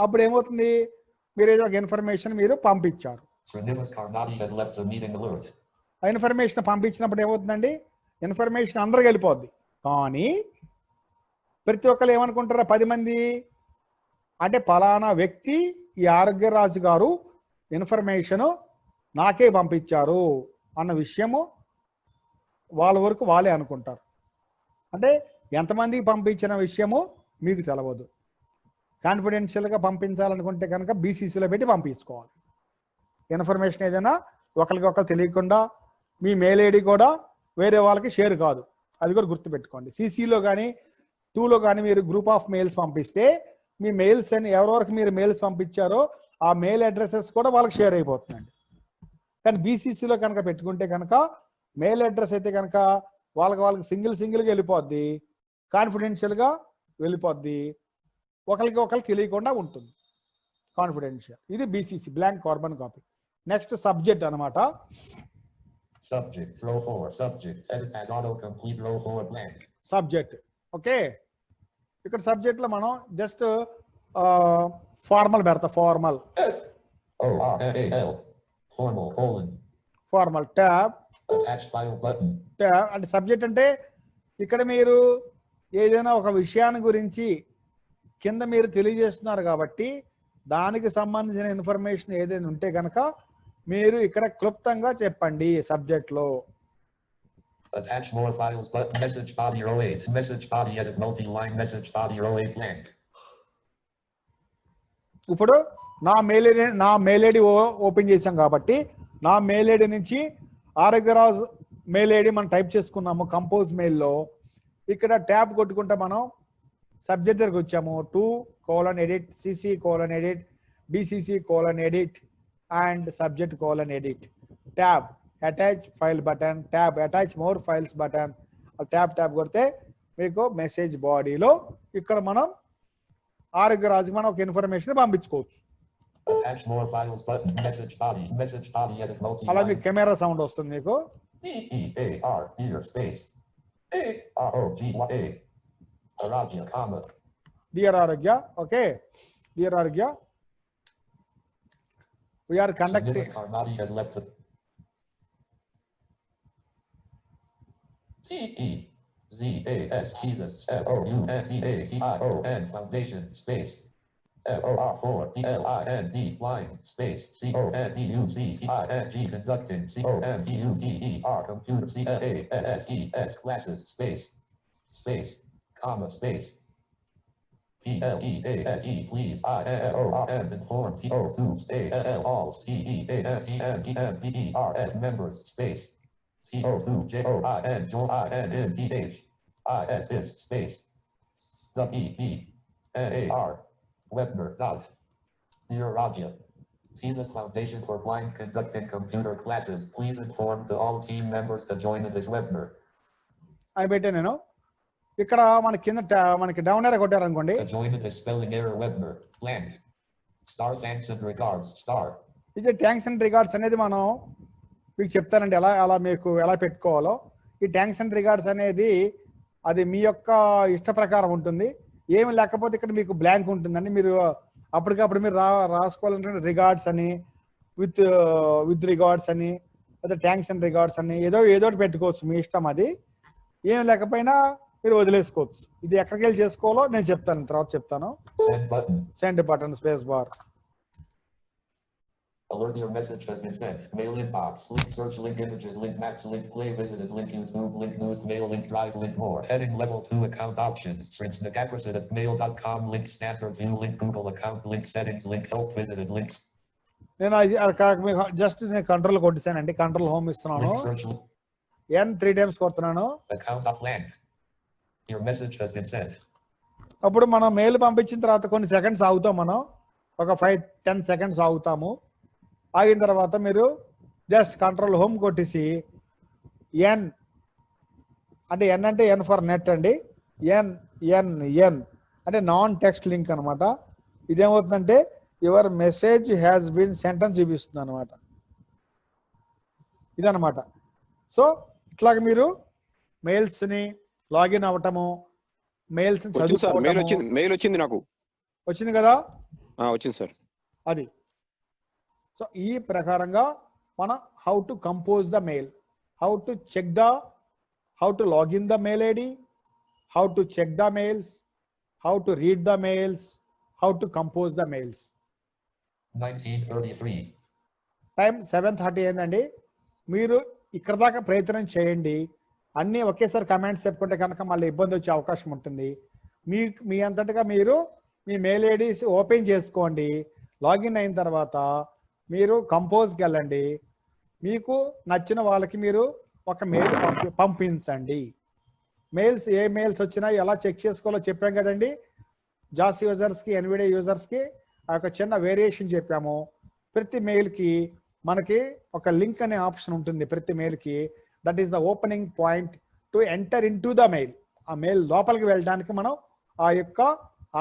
అప్పుడు ఏమవుతుంది, మీరు ఏదో ఒక ఇన్ఫర్మేషన్ మీరు పంపించారు. Srinivas Karnati has left the meeting alert. ఆ ఇన్ఫర్మేషన్ పంపించినప్పుడు ఏమవుతుందండి, ఇన్ఫర్మేషన్ అందరికి వెళ్ళిపోద్ది. కానీ ప్రతి ఒక్కరు ఏమనుకుంటారా, 10 మంది అంటే పలానా వ్యక్తి ఈ ఆరోగ్యరాజు గారు ఇన్ఫర్మేషన్ నాకే పంపించారు అన్న విషయము వాళ్ళ వరకు వాళ్ళే అనుకుంటారు. అంటే ఎంతమందికి పంపించిన విషయము మీకు తెలవదు. కాన్ఫిడెన్షియల్గా పంపించాలనుకుంటే కనుక బీసీసీలో పెట్టి పంపించుకోవాలి. ఇన్ఫర్మేషన్ ఏదైనా ఒకరికొకరు తెలియకుండా మీ మెయిల్ ఐడి కూడా వేరే వాళ్ళకి షేర్ కాదు, అది కూడా గుర్తుపెట్టుకోండి. సీసీలో కానీ 2లో కానీ మీరు గ్రూప్ ఆఫ్ మెయిల్స్ పంపిస్తే మీ మెయిల్స్ అని ఎవరెవరికి మీరు మెయిల్స్ పంపించారో ఆ మెయిల్ అడ్రసెస్ కూడా వాళ్ళకి షేర్ అయిపోతుందండి. కానీ బీసీసీలో కనుక పెట్టుకుంటే కనుక మెయిల్ అడ్రస్ అయితే కనుక వాళ్ళకి సింగిల్గా వెళ్ళిపోద్ది, కాన్ఫిడెన్షియల్గా వెళ్ళిపోద్ది, ఒకరికి తెలియకుండా ఉంటుంది, కాన్ఫిడెన్షియల్. ఇది BCC blank carbon copy. Next subject అనమాట. Subject, row 4, subject, edit as autocomplete, row 4 blank. Subject okay. ఇక్కడ సబ్జెక్ట్లో మనం జస్ట్ ఫార్మల్ పెడతా, formal F-O-R-M-A-L, formal, colon, formal tab attached file button, tab అంటే సబ్జెక్ట్ అంటే ఇక్కడ మీరు ఏదైనా ఒక విషయాన్ని గురించి కింద మీరు తెలియజేస్తున్నారు కాబట్టి దానికి సంబంధించిన ఇన్ఫర్మేషన్ ఏదైనా ఉంటే కనుక మీరు ఇక్కడ క్లుప్తంగా చెప్పండి సబ్జెక్ట్లో. attach more files button, message body row 8, message body edit multi-line, message body row 8 blank. ఇప్పుడు నా మెయిల్ ఐడి ఓపెన్ చేసాం కాబట్టి నా మెయిల్ ఐడి నుంచి ఆరోగ్యరాజ్ మెయిల్ ఐడి మనం టైప్ చేసుకున్నాము కంపోజ్ మెయిల్లో. ఇక్కడ ట్యాబ్ కొట్టుకుంటే మనం సబ్జెక్ట్ దగ్గరకు వచ్చాము. 2:edit CC:edit BCC:edit and subject:edit tab attach file button, tab attach more files button, tab కొడితే మీకు మెసేజ్ బాడీలో ఇక్కడ మనం ఆరోగ్యరాజుకి మనం ఒక ఇన్ఫర్మేషన్ పంపించుకోవచ్చు. Attach more files button, message body edit అలా multi-line, మీకు కెమెరా సౌండ్ వస్తుంది మీకు. D-E-A-R, dear space, A-R-O-G-Y-A, Aragya, comma, dear Arogya. Okay, dear Arogya, we are conducting. Srinivas Karnati has left the T-E-Z-A-S, Jesus, F-O-U-N-D-A-T-I-O-N, foundation, space, F-O-R-4-D-L-I-N-D, blind, space, C-O-N-D-U-C-T-I-N-G, conducting, C-O-N-D-U-T-E-R, computer, C-L-A-S-S-E-S, classes, space, comma, space, P-L-E-A-S-E, please, I-N-O-R-M, inform, T-O-2, A-L-L, alls, T-E-A-N-T-N-E-M-B-E-R-S, members, space, T-O-2, J-O-I-N, J-O-I-N-T-H, I-S-S, space, W-E-B-N-A-R, Webner, dot, Dear Raja, Jesus Foundation for Blind conducting computer classes, please inform to all team members to join this webinar. అని పెట్టా నేను. ఇక్కడ మన కింద మనకి డౌన్ ఏర్ కొట్టారనుకోండి, To join this spelling error webinar, blank, star thanks and regards, star. ఇది థ్యాంక్స్ అండ్ రిగార్డ్స్ అనేది మనం మీకు చెప్తానండి అలా మీకు ఎలా పెట్టుకోవాలో. ఈ థ్యాంక్స్ అండ్ రిగార్డ్స్ అనేది అది మీ యొక్క ఇష్ట ప్రకారం ఉంటుంది. ఏమి లేకపోతే ఇక్కడ మీకు బ్లాంక్ ఉంటుందండి. మీరు అప్పటికప్పుడు మీరు రాసుకోవాలంటే రిగార్డ్స్ అని, విత్ రిగార్డ్స్ అని, లేదా థ్యాంక్స్ అండ్ రిగార్డ్స్ అని ఏదో పెట్టుకోవచ్చు, మీ ఇష్టం. అది ఏం లేకపోయినా మీరు వదిలేసుకోవచ్చు. ఇది ఎక్కడికి వెళ్ళి చేసుకోవాలో నేను చెప్తాను, తర్వాత చెప్తాను. Send button. Send button, space bar. Alert, your message has been sent. Mail inbox. Link search, link images, link maps, link play, visited, link YouTube, link news, mail, link drive, link more. Heading level 2 account options. Transnagaprasid at mail.com, link standard view, link Google account, link settings, link help, visited, links. నేను జస్ట్ నేను కంట్రోల్ కొట్టేసానండి. కంట్రోల్ హోమ్ ఇస్తున్నాను, Link search, N 3 times కొడుతున్నాను. account up blank. Your message has been sent. అప్పుడు మనం మెయిల్ పంపించిన తర్వాత కొన్ని సెకండ్స్ ఆగుతాం, మనం ఒక 5-10 seconds ఆగుతాము. ఆగిన తర్వాత మీరు జస్ట్ కంట్రోల్ హోమ్ కొట్టేసి ఎన్ అంటే ఎన్ ఫర్ నెట్ అండి, ఎన్ అంటే నాన్ టెక్స్ట్ లింక్ అనమాట. ఇదేమవుతుందంటే your message has been sent అని చూపిస్తుంది అనమాట. ఇదనమాట. సో ఇట్లాగ మీరు మెయిల్స్ని లాగిన్ అవ్వటము, మెయిల్స్ని చదువుకోవటము. మెయిల్ వచ్చింది నాకు. వచ్చింది కదా? వచ్చింది సార్. అది. సో ఈ ప్రకారంగా మనం how to compose the mail, how to check the, how to login the mail ID, how to check the mails, how to read the mails, how to compose the mails. 1933. Time 7:30 అయిందండి. మీరు ఇక్కడ దాకా ప్రయత్నం చేయండి. అన్నీ ఒకేసారి కమెంట్స్ చెప్పుకుంటే కనుక మళ్ళీ ఇబ్బంది వచ్చే అవకాశం ఉంటుంది. మీ అంతటిగా మీరు మీ మెయిల్ ఐడీస్ ఓపెన్ చేసుకోండి. లాగిన్ అయిన తర్వాత మీరు కంపోజ్కి వెళ్ళండి. మీకు నచ్చిన వాళ్ళకి మీరు ఒక మెయిల్ పంపించండి. మెయిల్స్ ఏ మెయిల్స్ వచ్చినా ఎలా చెక్ చేసుకోవాలో చెప్పాం కదండి. జాస్ యూజర్స్కి, ఎన్విడియా యూజర్స్కి ఆ యొక్క చిన్న వేరియేషన్ చెప్పాము. ప్రతి మెయిల్కి మనకి ఒక లింక్ అనే ఆప్షన్ ఉంటుంది. ప్రతి మెయిల్కి that is the opening point to enter in to the mail. ఆ మెయిల్ లోపలికి వెళ్ళడానికి మనం ఆ యొక్క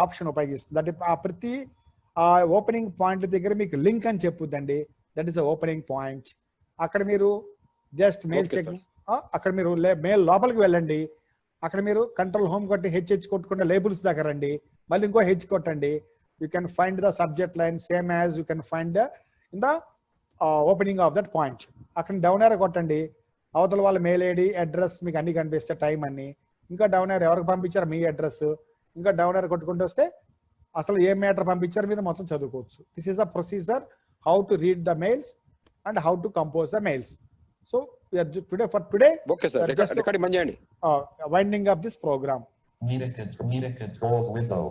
ఆప్షన్ ఉపయోగిస్తుంది. దట్ ఆ ప్రతి ఆ ఓపెనింగ్ పాయింట్ దగ్గర మీకు లింక్ అని చెప్పుద్దండి. That is the opening point. అక్కడ మీరు జస్ట్ మెయిల్ చెక్, అక్కడ మీరు మెయిల్ లోపలికి వెళ్ళండి. అక్కడ మీరు కంట్రోల్ హోమ్ కొట్టి హెచ్ కొట్టుకుంటే లేబుల్స్ దగ్గర రండి. మళ్ళీ ఇంకో హెచ్ కొట్టండి. You can find the subject line same as you can find in the opening of that point. అక్కడ డౌన్ ఏర్ కొట్టండి. అవతల వాళ్ళ మెయిల్ ఐడి, అడ్రస్ మీకు అన్ని కనిపిస్తే టైం అన్ని. ఇంకా డౌన్ ఏర్ ఎవరికి పంపించారు మీ అడ్రస్. ఇంకా డౌన్ ఏర్ కొట్టుకుంటూ వస్తే అసలు ఏ మ్యాటర్ పంపించారు మీరు మొత్తం చదువుకోవచ్చు. This is the procedure how to read the mails and how to compose the mails. So today for today recording బంద్ చేయండి. Winding up this programme. Meeting controls window.